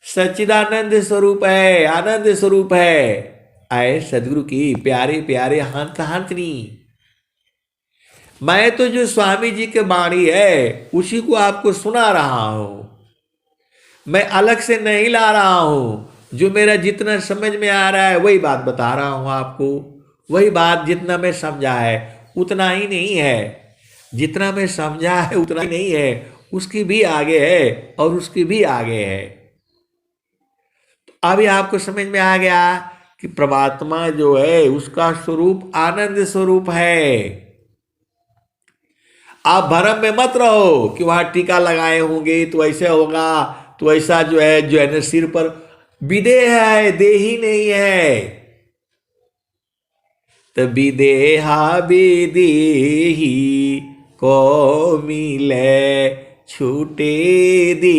सच्चिदानंद स्वरूप है, आनंद स्वरूप है। आए सदगुरु की प्यारे प्यारे हंत हंतनी। मैं तो जो स्वामी जी के बाणी है उसी को आपको सुना रहा हूं। मैं अलग से नहीं ला रहा हूं। जो मेरा जितना समझ में आ रहा है वही बात बता रहा हूं आपको। वही बात जितना मैं समझा है उतना ही नहीं है। जितना मैं समझा है उतना ही नहीं है, उसकी भी आगे है और उसकी भी आगे है। अभी आपको समझ में आ गया कि परमात्मा जो है उसका स्वरूप आनंद स्वरूप है। आप भरम में मत रहो कि वहां टीका लगाए होंगे तो ऐसे होगा, तो ऐसा जो है सिर पर विदेह है, देही नहीं है। तो विदेहा विदेही को मिले छूटे दी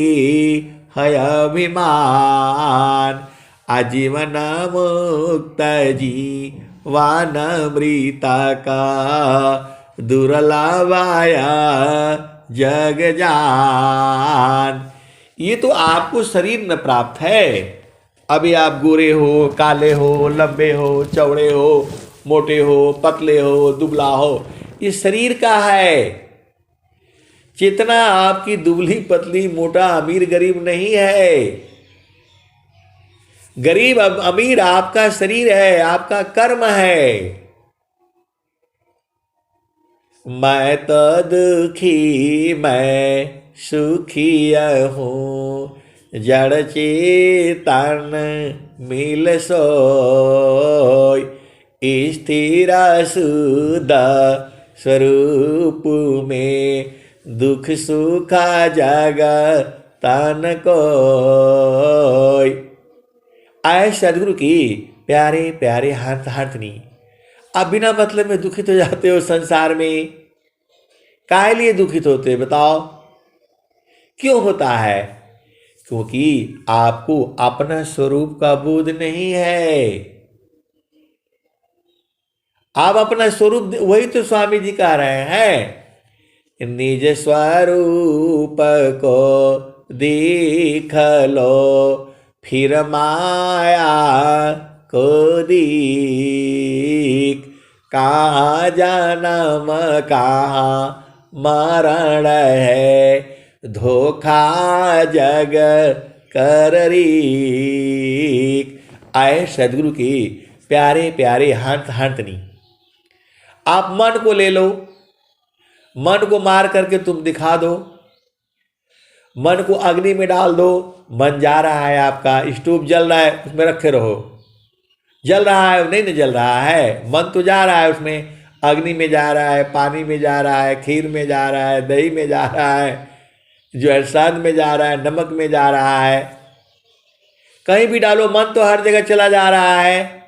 है अभिमान। आजीवन मुक्त जीवन मृता का दुर्लभाया जग जान। ये तो आपको शरीर न प्राप्त है। अभी आप गोरे हो, काले हो, लंबे हो, चौड़े हो, मोटे हो, पतले हो, दुबला हो, ये शरीर का है। चेतना आपकी दुबली पतली मोटा अमीर गरीब नहीं है। गरीब अमीर आपका शरीर है, आपका कर्म है। मैं तो दुखी मैं सुखी हूँ, जड़ चेतन मिल सोय। स्थिर शुद्ध स्वरूप में दुख सुख जग तन को। आए सदगुरु की प्यारे प्यारे हंत हंतनी, आप बिना मतलब में दुखित हो जाते हो संसार में। काहे लिए दुखित होते बताओ, क्यों होता है? क्योंकि आपको अपना स्वरूप का बोध नहीं है। आप अपना स्वरूप, वही तो स्वामी जी कह रहे हैं, निज स्वरूप को देख लो फिर माया को दीख। कहाँ जन्म कहाँ मरण है, धोखा जग कर रीक। आए सदगुरु की प्यारे प्यारे हंत हंतनी, आप मन को ले लो, मन को मार करके तुम दिखा दो, मन को अग्नि में डाल दो। मन जा रहा है आपका, स्टोव जल रहा है उसमें रखे रहो, जल रहा है नहीं, जल रहा है, मन तो जा रहा है उसमें, अग्नि में जा रहा है, पानी में जा रहा है, खीर में जा रहा है, दही में जा रहा है, जो है शहद में जा रहा है, नमक में जा रहा है, कहीं भी डालो मन तो हर जगह चला जा रहा है।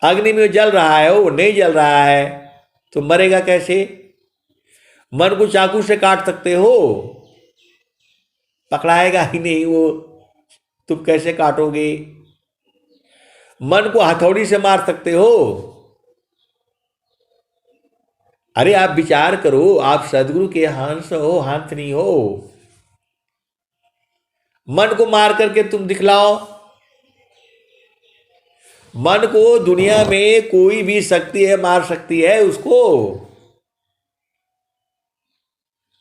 अग्नि में जल रहा है, वो नहीं जल रहा है तो मरेगा कैसे? मन को चाकू से काट सकते हो, पकड़ाएगा ही नहीं वो, तुम कैसे काटोगे? मन को हथौड़ी से मार सकते हो? अरे आप विचार करो, आप सदगुरु के हंस हो, हंसनी हो। मन को मार करके तुम दिखलाओ। मन को दुनिया में कोई भी शक्ति है मार सकती है उसको।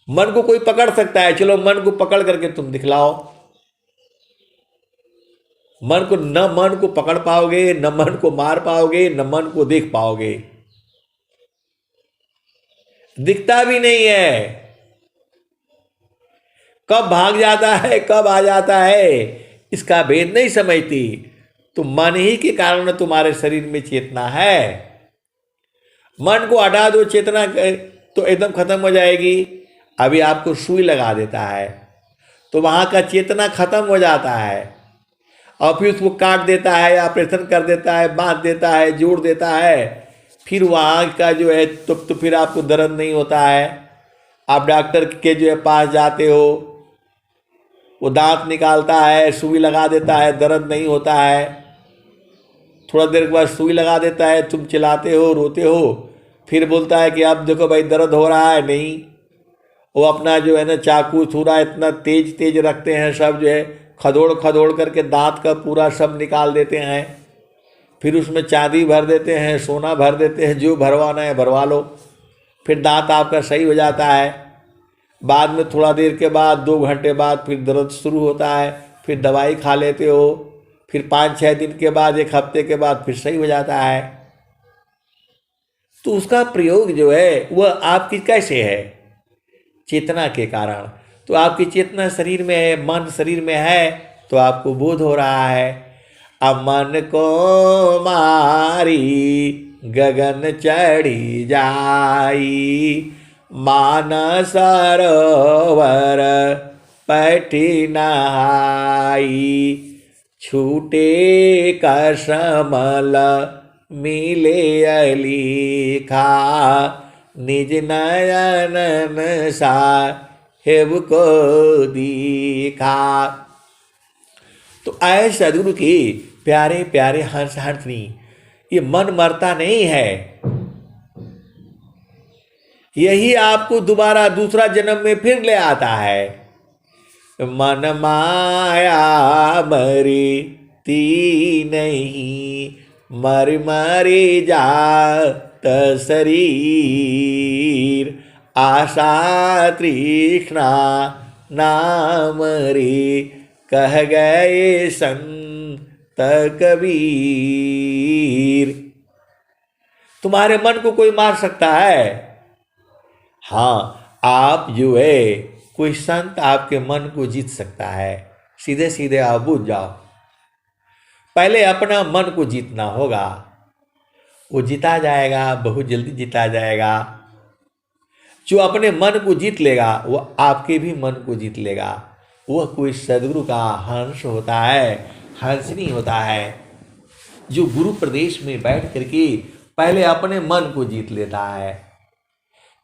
मन को कोई पकड़ सकता है, चलो मन को पकड़ करके तुम दिखलाओ। मन को न मन को पकड़ पाओगे, न मन को मार पाओगे, न मन को देख पाओगे, दिखता भी नहीं है। कब भाग जाता है, कब आ जाता है, इसका भेद नहीं समझती। तो मन ही के कारण तुम्हारे शरीर में चेतना है। मन को हटा दो, चेतना तो एकदम खत्म हो जाएगी। अभी आपको सुई लगा देता है तो वहां का चेतना खत्म हो जाता है, और फिर उसको काट देता है, ऑपरेशन कर देता है, बांध देता है, जोड़ देता है, फिर वहाँ का जो है तो फिर आपको दर्द नहीं होता है। आप डॉक्टर के जो है पास जाते हो, वो दांत निकालता है, सुई लगा देता है, दर्द नहीं होता है। थोड़ा देर के बाद सुई लगा देता है, तुम चिल्लाते हो, रोते हो, फिर बोलता है कि अब देखो भाई दर्द हो रहा है। नहीं, वो अपना जो है ना चाकू छुरा इतना तेज तेज रखते हैं, सब जो है खदोड़ खदोड़ करके दांत का पूरा सब निकाल देते हैं। फिर उसमें चांदी भर देते हैं, सोना भर देते हैं, जो भरवाना है भरवा लो, फिर दांत आपका सही हो जाता है। बाद में थोड़ा देर के बाद 2 घंटे बाद फिर दर्द शुरू होता है, फिर दवाई खा लेते हो, फिर 5-6 दिन के बाद, 1 हफ्ते के बाद फिर सही हो जाता है। तो उसका प्रयोग जो है वह आपकी कैसे है? चेतना के कारण। तो आपकी चेतना शरीर में है, मन शरीर में है, तो आपको बोध हो रहा है। अब मन को मारी गगन चढ़ी जाई, मानस सरोवर पैठी नहाई। छूटे कसमल मिले अलीखा निज नयनन साहेब को दीखा। तो आए सदगुरु की प्यारे प्यारे हंस हंसनी, ये मन मरता नहीं है, यही आपको दोबारा दूसरा जन्म में फिर ले आता है। मन माया मरी ती नहीं, मर मरे जात शरीर, आशा तृष्णा नाम रे कह गए संत कबीर। तुम्हारे मन को कोई मार सकता है? हाँ, आप जो है कोई संत आपके मन को जीत सकता है। सीधे सीधे आप बुझ जाओ। पहले अपना मन को जीतना होगा, वो जीता जाएगा, बहुत जल्दी जीता जाएगा। जो अपने मन को जीत लेगा वो आपके भी मन को जीत लेगा। वह कोई सदगुरु का हंस होता है, हंसनी होता है, जो गुरु प्रदेश में बैठ करके पहले अपने मन को जीत लेता है,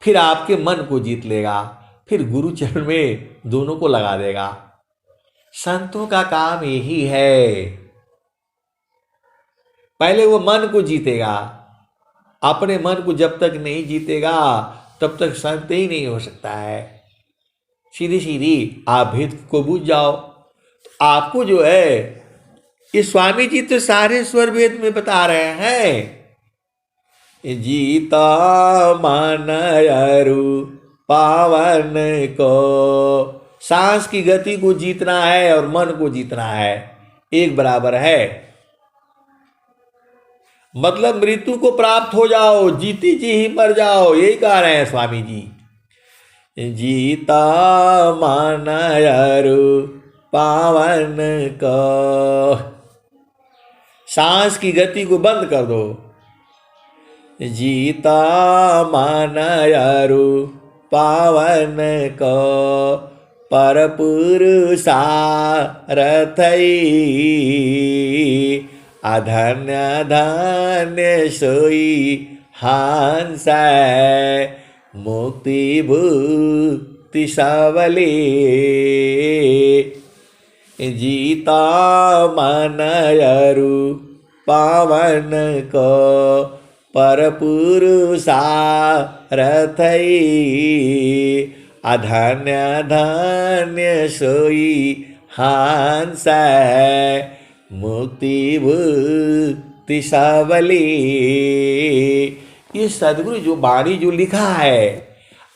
फिर आपके मन को जीत लेगा, फिर गुरु चरण में दोनों को लगा देगा। संतों का काम यही है, पहले वो मन को जीतेगा। अपने मन को जब तक नहीं जीतेगा तब तक संत ही नहीं हो सकता है। सीधी सीधी आप भेद को बूझ जाओ। तो आपको जो है ये स्वामी जी तो सारे स्वर वेद में बता रहे हैं, जीता मन अरु पावन को। सांस की गति को जीतना है और मन को जीतना है, एक बराबर है। मतलब मृत्यु को प्राप्त हो जाओ, जीती जी ही मर जाओ, यही कह रहे हैं स्वामी जी। जीता मन अरु पावन को, सांस की गति को बंद कर दो। जीता मन अरु पावन को, पर पुरुषारथई अधन्य धन्य सोई हंस, मुक्ति भुक्ति सबले। जीता मन अरु पावन को, पर पुरुषारथई अधन्य धन्य सोई हंस, मुक्ति भुक्ति सबले। ये सदगुरु जो वाणी जो लिखा है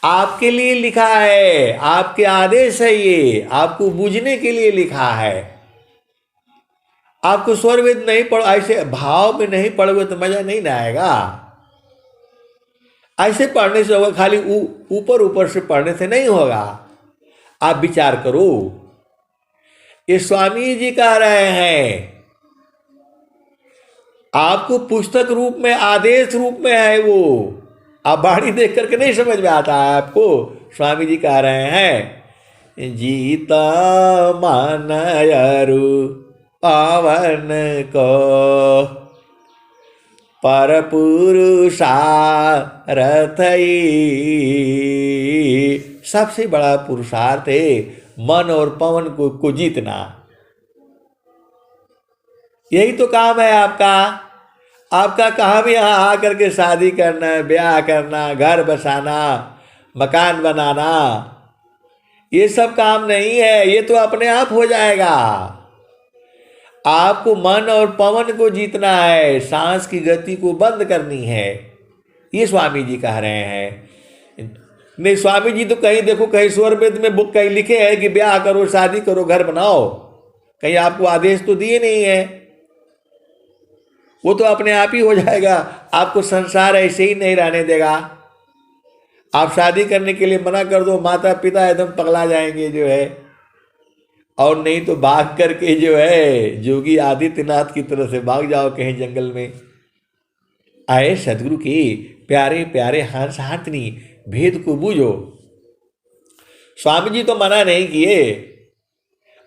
आपके लिए लिखा है, आपके आदेश है, ये आपको बूझने के लिए लिखा है। आपको स्वर वेद नहीं पढ़, ऐसे भाव में नहीं पढ़ोगे तो मजा नहीं ना आएगा। ऐसे पढ़ने से होगा, खाली ऊपर ऊपर से पढ़ने से नहीं होगा। आप विचार करो, ये स्वामी जी कह रहे हैं, आपको पुस्तक रूप में आदेश रूप में है वो, आप बाणी देख करके नहीं समझ में आता है आपको। स्वामी जी कह रहे हैं, जीता मन अरु पावन को, पर पुरुषारथई। सबसे बड़ा पुरुषार्थ है मन और पवन को जीतना। यही तो काम है आपका। आपका काम यहाँ आकर के शादी करना, ब्याह करना, घर बसाना, मकान बनाना, ये सब काम नहीं है। ये तो अपने आप हो जाएगा। आपको मन और पवन को जीतना है, सांस की गति को बंद करनी है। ये स्वामी जी कह रहे हैं। नहीं, स्वामी जी तो कहीं देखो, कहीं स्वर वेद में बुक कहीं लिखे हैं कि ब्याह करो, शादी करो, घर बनाओ, कहीं आपको आदेश तो दिए नहीं है। वो तो अपने आप ही हो जाएगा। आपको संसार ऐसे ही नहीं रहने देगा। आप शादी करने के लिए मना कर दो, माता पिता एकदम पगला जाएंगे जो है, और नहीं तो भाग करके जो है जोगी आदित्यनाथ की तरह से भाग जाओ कहीं जंगल में। आए सदगुरु की प्यारे प्यारे हंस हाथनी, भेद को बूझो। स्वामी जी तो मना नहीं किए,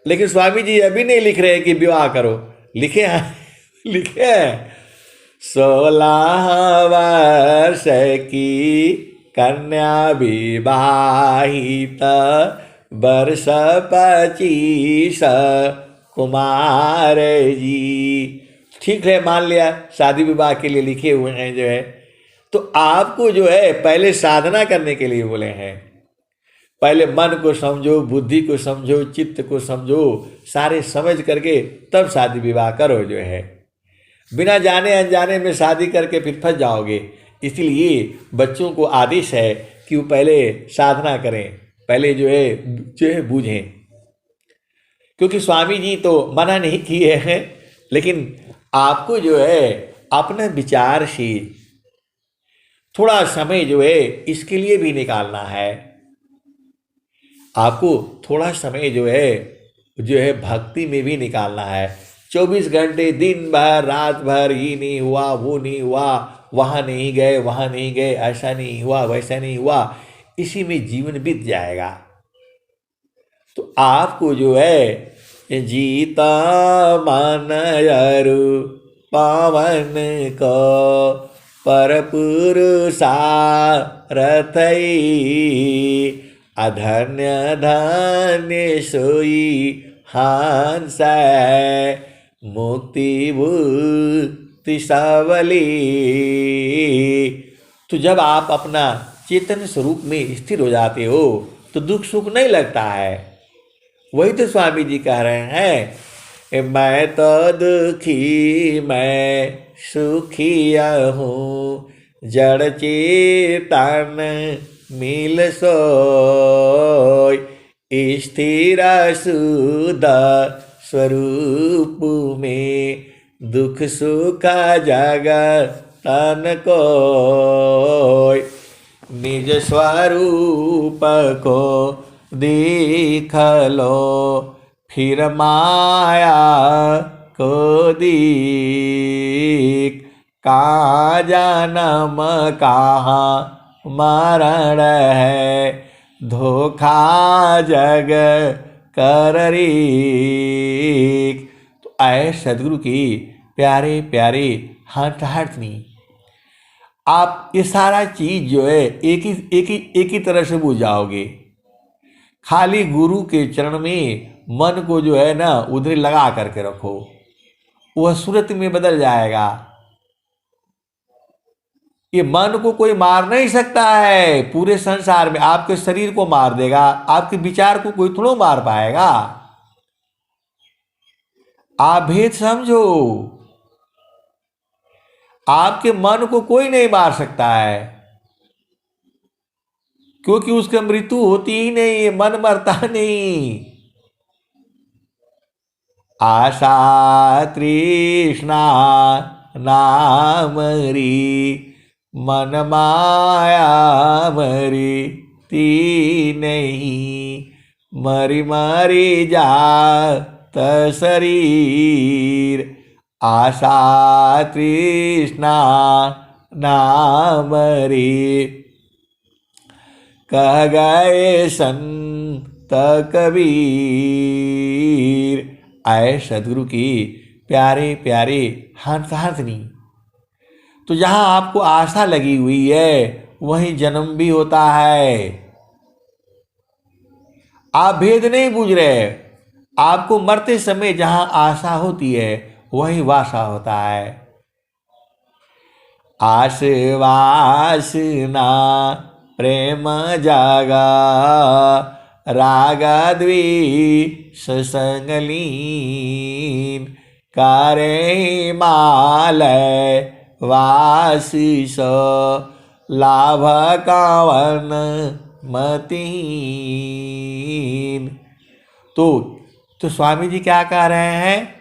लेकिन स्वामी जी अभी नहीं लिख रहे कि विवाह करो, लिखे हैं लिखे हैं 16 वर्ष की कन्या विवाहित, वर्ष 25 कुमार जी। ठीक है, मान लिया शादी विवाह के लिए लिखे हुए हैं जो है। तो आपको जो है पहले साधना करने के लिए बोले हैं। पहले मन को समझो, बुद्धि को समझो, चित्त को समझो, सारे समझ करके तब शादी विवाह करो जो है। बिना जाने अनजाने में शादी करके फिर फंस जाओगे। इसलिए बच्चों को आदेश है कि वो पहले साधना करें, पहले जो है बूझें। क्योंकि स्वामी जी तो मना नहीं किए हैं, लेकिन आपको जो है अपने विचार से थोड़ा समय जो है इसके लिए भी निकालना है। आपको थोड़ा समय जो है भक्ति में भी निकालना है। 24 घंटे दिन भर रात भर ये नहीं हुआ, वो नहीं हुआ, वहाँ नहीं गए, वहाँ नहीं गए, ऐसा नहीं हुआ, वैसा नहीं हुआ, इसी में जीवन बीत जाएगा। तो आपको जो है जीता मन अरु पावन को पर पुरुषारथई, अधन्य धन्य सोई हंस मुक्ति भूति सबली। तो जब आप अपना चेतन स्वरूप में स्थिर हो जाते हो तो दुख सुख नहीं लगता है। वही तो स्वामी जी कह रहे हैं, मैं तो दुखी मैं सुखिया हूँ, जड़ चेतन मिल सोय, स्थिर शुद्ध स्वरूप में दुख सुख जगतन को, निज स्वरूप को देख लो फिर माया को दीख, कहाँ जन्म कहाँ मरण है, धोखा जग कर रीक। तो आए सदगुरु की प्यारे प्यारे हठनी, आप ये सारा चीज जो है एक ही तरह से बुझ जाओगे। खाली गुरु के चरण में मन को जो है ना उधर लगा करके रखो, वह सूरत में बदल जाएगा। ये मन को कोई मार नहीं सकता है पूरे संसार में। आपके शरीर को मार देगा, आपके विचार को कोई थोड़ा मार पाएगा। आप भेद समझो, आपके मन को कोई नहीं मार सकता है, क्योंकि उसकी मृत्यु होती ही नहीं है, मन मरता नहीं। आशा तृष्णा नामरी मन माया मरी ती नहीं, मरी मरी जात शरीर, आशा तृष्णा नामरी, कह गए संत कबीर। आए सदगुरु की प्यारे प्यारे हंसनी। तो जहां आपको आशा लगी हुई है वहीं जन्म भी होता है। आप भेद नहीं बूझ रहे। आपको मरते समय जहां आशा होती है वहीं वासा होता है। आस वासना प्रेम जागा, रागा द्वेष संगलीन, करे मालय वासिस, लाभ कावन मतीन। तो स्वामी जी क्या कह रहे हैं?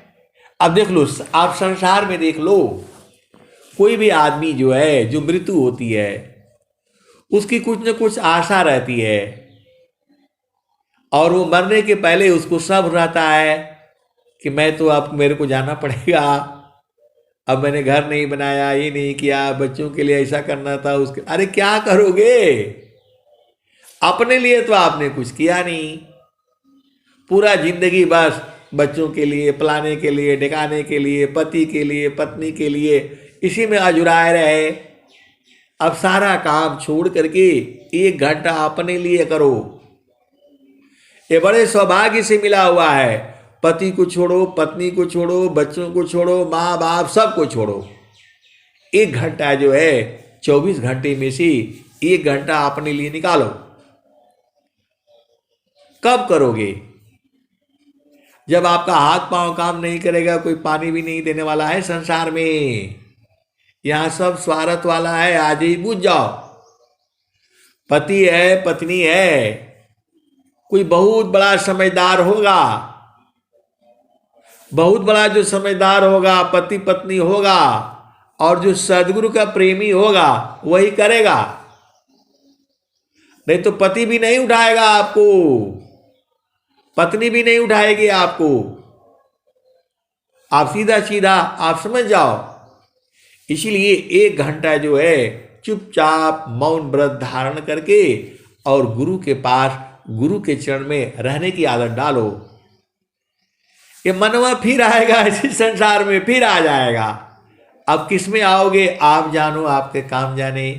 अब देख लो, आप संसार में देख लो, कोई भी आदमी जो है, जो मृत्यु होती है, उसकी कुछ न कुछ आशा रहती है, और वो मरने के पहले उसको सब रहता है कि मैं तो अब मेरे को जाना पड़ेगा, अब मैंने घर नहीं बनाया, ये नहीं किया, बच्चों के लिए ऐसा करना था, उसके अरे क्या करोगे? अपने लिए तो आपने कुछ किया नहीं। पूरा जिंदगी बस बच्चों के लिए, पलाने के लिए, ढिकाने के लिए, पति के लिए, पत्नी के लिए, इसी में अजुराए रहे। अब सारा काम छोड़ करके 1 घंटा अपने लिए करो। ये बड़े सौभाग्य से मिला हुआ है। पति को छोड़ो, पत्नी को छोड़ो, बच्चों को छोड़ो, माँ बाप सबको छोड़ो। 1 घंटा जो है 24 घंटे में से 1 घंटा अपने लिए निकालो। कब करोगे? जब आपका हाथ पांव काम नहीं करेगा। कोई पानी भी नहीं देने वाला है संसार में। यहां सब स्वार्थ वाला है। आज ही बुझ जाओ। पति है, पत्नी है, कोई बहुत बड़ा समझदार होगा, बहुत बड़ा जो समझदार होगा, पति पत्नी होगा, और जो सदगुरु का प्रेमी होगा वही करेगा। नहीं तो पति भी नहीं उठाएगा आपको, पत्नी भी नहीं उठाएगी आपको। आप सीधा सीधा आप समझ जाओ। इसीलिए 1 घंटा जो है चुपचाप मौन व्रत धारण करके और गुरु के पास, गुरु के चरण में रहने की आदत डालो। ये मनवा फिर आएगा इसी संसार में, फिर आ जाएगा। अब किस में आओगे आप जानो, आपके काम जाने।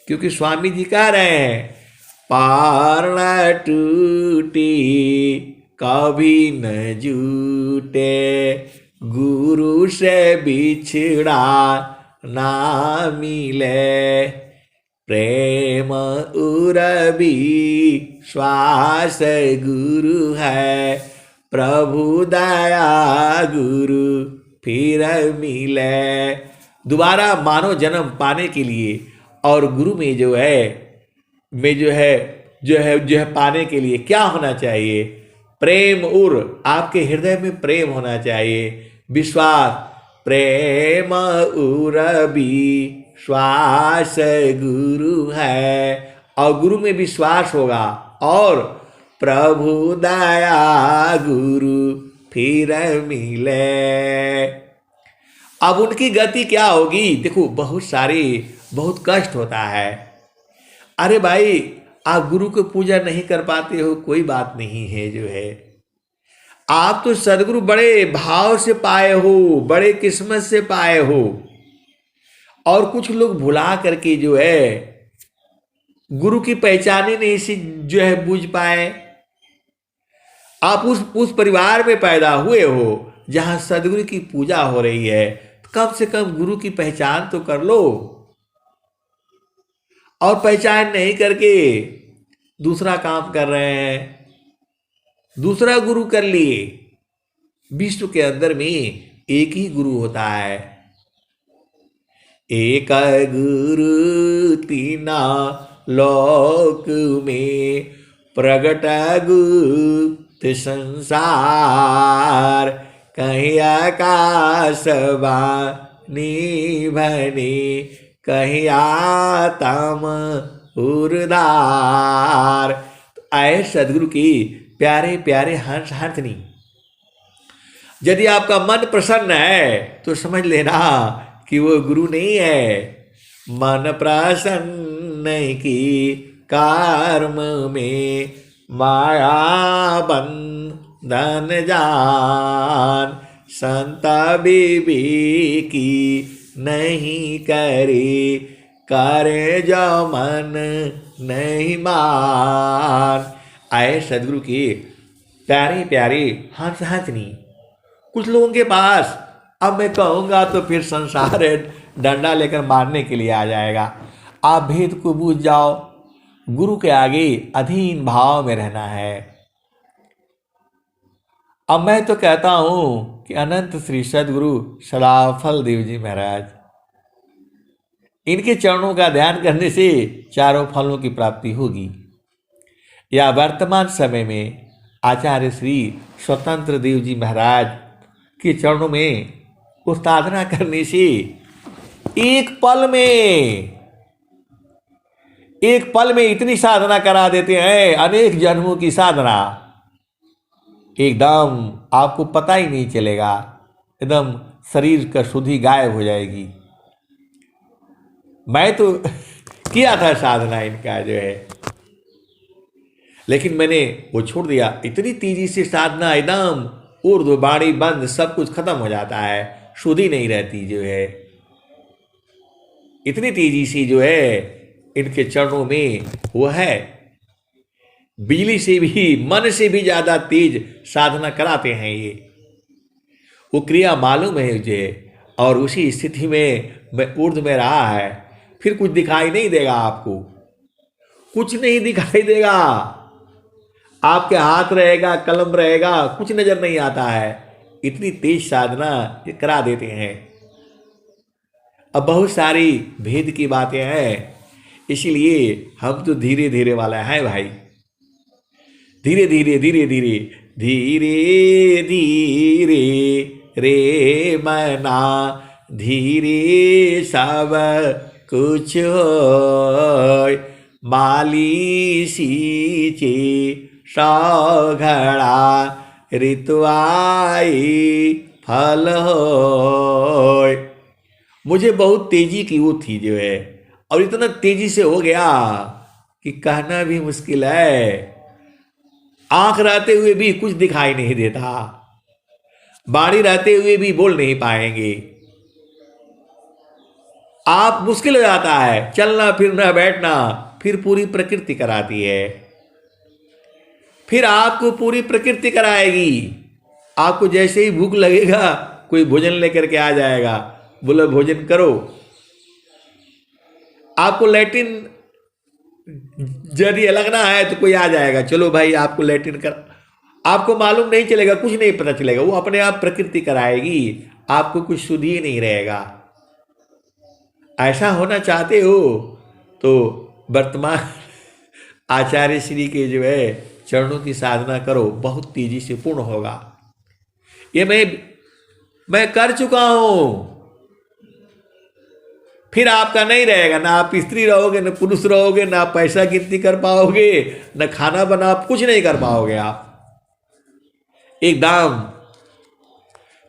क्योंकि स्वामी जी कह रहे हैं, पार न टूटी कभी न जूटे, गुरु से बिछड़ा ना मिले, प्रेम उरबी श्वास गुरु है, प्रभु दया गुरु फिर मिले। दोबारा मानव जन्म पाने के लिए और गुरु में जो है पाने के लिए क्या होना चाहिए? प्रेम उर, आपके हृदय में प्रेम होना चाहिए, विश्वास। प्रेम उरबी श्वास गुरु है, और गुरु में विश्वास होगा, और प्रभु दया गुरु फिर मिले। अब उनकी गति क्या होगी? देखो, बहुत कष्ट होता है। अरे भाई, आप गुरु को पूजा नहीं कर पाते हो, कोई बात नहीं है। जो है आप तो सदगुरु बड़े भाव से पाए हो, बड़े किस्मत से पाए हो, और कुछ लोग भुला करके जो है गुरु की पहचान ही नहीं सी जो है बूझ पाए। आप उस परिवार में पैदा हुए हो जहां सदगुरु की पूजा हो रही है, तो कम से कम गुरु की पहचान तो कर लो। और पहचान नहीं करके दूसरा काम कर रहे हैं, दूसरा गुरु कर लिए। विश्व के अंदर में एक ही गुरु होता है। एक गुरु तीना लोक में, प्रगट गुप्त संसार, कहीं आकाश वाणी भनी, कहीं आत्म उर्दार। आए सदगुरु की प्यारे प्यारे हंस हंसनी। यदि आपका मन प्रसन्न है तो समझ लेना कि वो गुरु नहीं है। मन प्रसन्न की कर्म में, माया बंधन जान, संत बीबी की नहीं करे जो मन नहीं मान। आए सदगुरु की प्यारी प्यारी हंस हंसनी। कुछ लोगों के पास अब मैं कहूँगा तो फिर संसार डंडा लेकर मारने के लिए आ जाएगा। आप भेद को बूझ जाओ, गुरु के आगे अधीन भाव में रहना है। अब मैं तो कहता हूँ कि अनंत श्री सदगुरु सदाफल देव जी महाराज, इनके चरणों का ध्यान करने से चारों फलों की प्राप्ति होगी। या वर्तमान समय में आचार्य श्री स्वतंत्र देव जी महाराज के चरणों में साधना करने से एक पल में इतनी साधना करा देते हैं, अनेक जन्मों की साधना। एकदम आपको पता ही नहीं चलेगा, एकदम शरीर का शुद्धि गायब हो जाएगी। मैं तो किया था साधना इनका जो है। लेकिन मैंने वो छोड़ दिया। इतनी तेजी से साधना, एकदम ऊर्ध्व वाणी बंद, सब कुछ खत्म हो जाता है, शुद्धि नहीं रहती जो है। इतनी तेजी से जो है इनके चरणों में वो है, बिजली से भी, मन से भी ज्यादा तेज साधना कराते हैं ये। वो क्रिया मालूम है मुझे, और उसी स्थिति में मैं ऊर्ध्व में रहा है। फिर कुछ दिखाई नहीं देगा आपको, कुछ नहीं दिखाई देगा। आपके हाथ रहेगा, कलम रहेगा, कुछ नजर नहीं आता है। इतनी तेज साधना ये करा देते हैं। अब बहुत सारी भेद की बातें हैं, इसीलिए हम तो धीरे धीरे वाला है भाई। धीरे धीरे धीरे धीरे धीरे धीरे रे मना, धीरे सब कुछ होय, माली सींचे सौघड़ा, ऋतुआई फल होय। मुझे बहुत तेजी की वो थी जो है, और इतना तेजी से हो गया कि कहना भी मुश्किल है। आंख रहते हुए भी कुछ दिखाई नहीं देता, बाणी रहते हुए भी बोल नहीं पाएंगे। आप मुश्किल हो जाता है, चलना फिरना बैठना, फिर पूरी प्रकृति कराती है। फिर आपको पूरी प्रकृति कराएगी। आपको जैसे ही भूख लगेगा, कोई भोजन लेकर के आ जाएगा, बोले भोजन करो। आपको लैट्रिन यदि लगना है तो कोई आ जाएगा, चलो भाई आपको लैट्रिन कर। आपको मालूम नहीं चलेगा, कुछ नहीं पता चलेगा, वो अपने आप प्रकृति कराएगी। आपको कुछ सुध ही नहीं रहेगा। ऐसा होना चाहते हो तो वर्तमान आचार्य श्री के जो है चरणों की साधना करो, बहुत तेजी से पूर्ण होगा। ये मैं कर चुका हूं। फिर आपका नहीं रहेगा, ना आप स्त्री रहोगे, ना पुरुष रहोगे, ना पैसा गिनती कर पाओगे, ना खाना बना, कुछ नहीं कर पाओगे आप एकदम।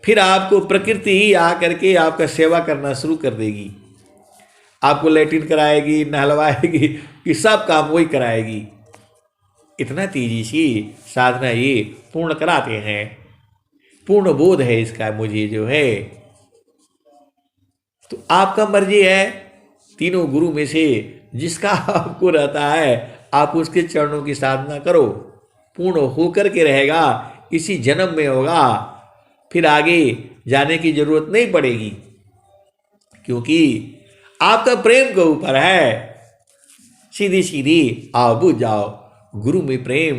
फिर आपको प्रकृति ही आकर के आपका सेवा करना शुरू कर देगी। आपको लैट्रिन कराएगी, नहलवाएगी, कि सब काम वही कराएगी। इतना तेजी से साधना ये पूर्ण कराते हैं। पूर्ण बोध है इसका मुझे जो है। तो आपका मर्जी है, तीनों गुरु में से जिसका आपको रहता है आप उसके चरणों की साधना करो। पूर्ण होकर के रहेगा, इसी जन्म में होगा, फिर आगे जाने की जरूरत नहीं पड़ेगी, क्योंकि आपका प्रेम के ऊपर है। सीधी सीधी आओ बुझ जाओ गुरु में प्रेम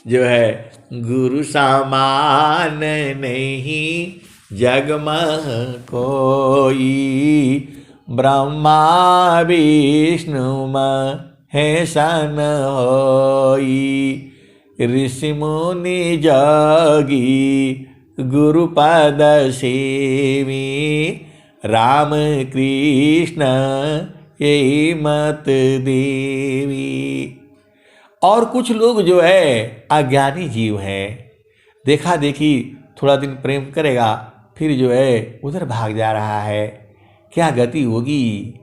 जो है। गुरु समान नहीं जग में कोई, ब्रह्मा विष्णु महेशन होई, ऋषि मुनि जगी गुरु पद सेवी, राम कृष्ण यही मत देवी। और कुछ लोग जो है अज्ञानी जीव हैं, देखा देखी थोड़ा दिन प्रेम करेगा, फिर जो है उधर भाग जा रहा है। क्या गति होगी,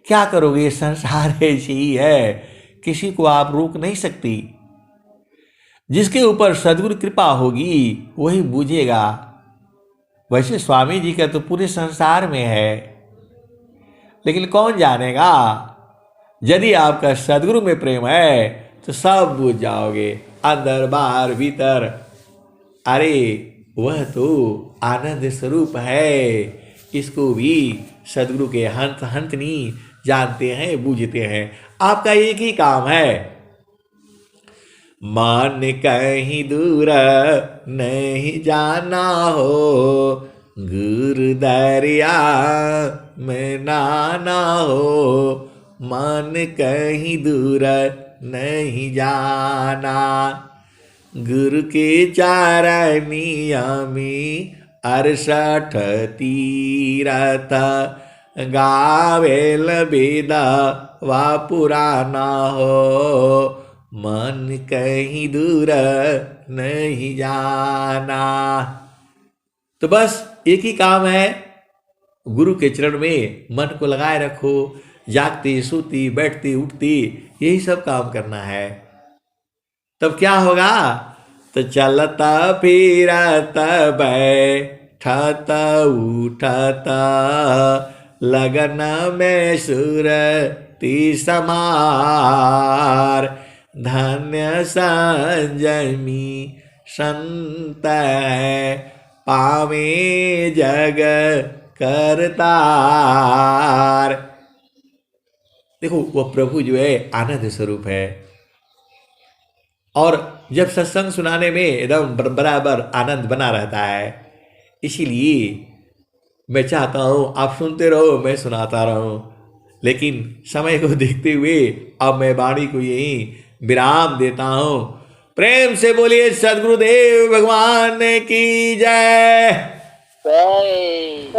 क्या करोगे? संसार ऐसी ही है, किसी को आप रोक नहीं सकती। जिसके ऊपर सद्गुरु कृपा होगी वही बूझेगा। वैसे स्वामी जी का तो पूरे संसार में है, लेकिन कौन जानेगा? यदि आपका सद्गुरु में प्रेम है तो सब बूझ जाओगे, अंदर बाहर भीतर। अरे वह तो आनंद स्वरूप है, इसको भी सद्गुरु के हंत हंतनी जानते हैं, बूझते हैं। आपका एक ही काम है, मान कहीं दूर नहीं जाना हो, गुरु दरिया में नाना हो, मान कहीं दूर नहीं जाना। गुरु के चारनिया में 68 तीरथ, गावेल बेदा वा पुराना हो, मन कहीं दूर नहीं जाना। तो बस एक ही काम है, गुरु के चरण में मन को लगाए रखो। जागती सोती बैठती उठती यही सब काम करना है। तब क्या होगा? तो चलता फिरता बैठता उठता लगन में सुरती समार। धन्य संजमी संत है पावे जग करतार। देखो वो प्रभु जो है आनंद स्वरूप है, और जब सत्संग सुनाने में एकदम बराबर आनंद बना रहता है। इसीलिए मैं चाहता हूं आप सुनते रहो, मैं सुनाता रहूं। लेकिन समय को देखते हुए अब मैं वाणी को यही विराम देता हूं। प्रेम से बोलिए सदगुरुदेव भगवान की जय। जय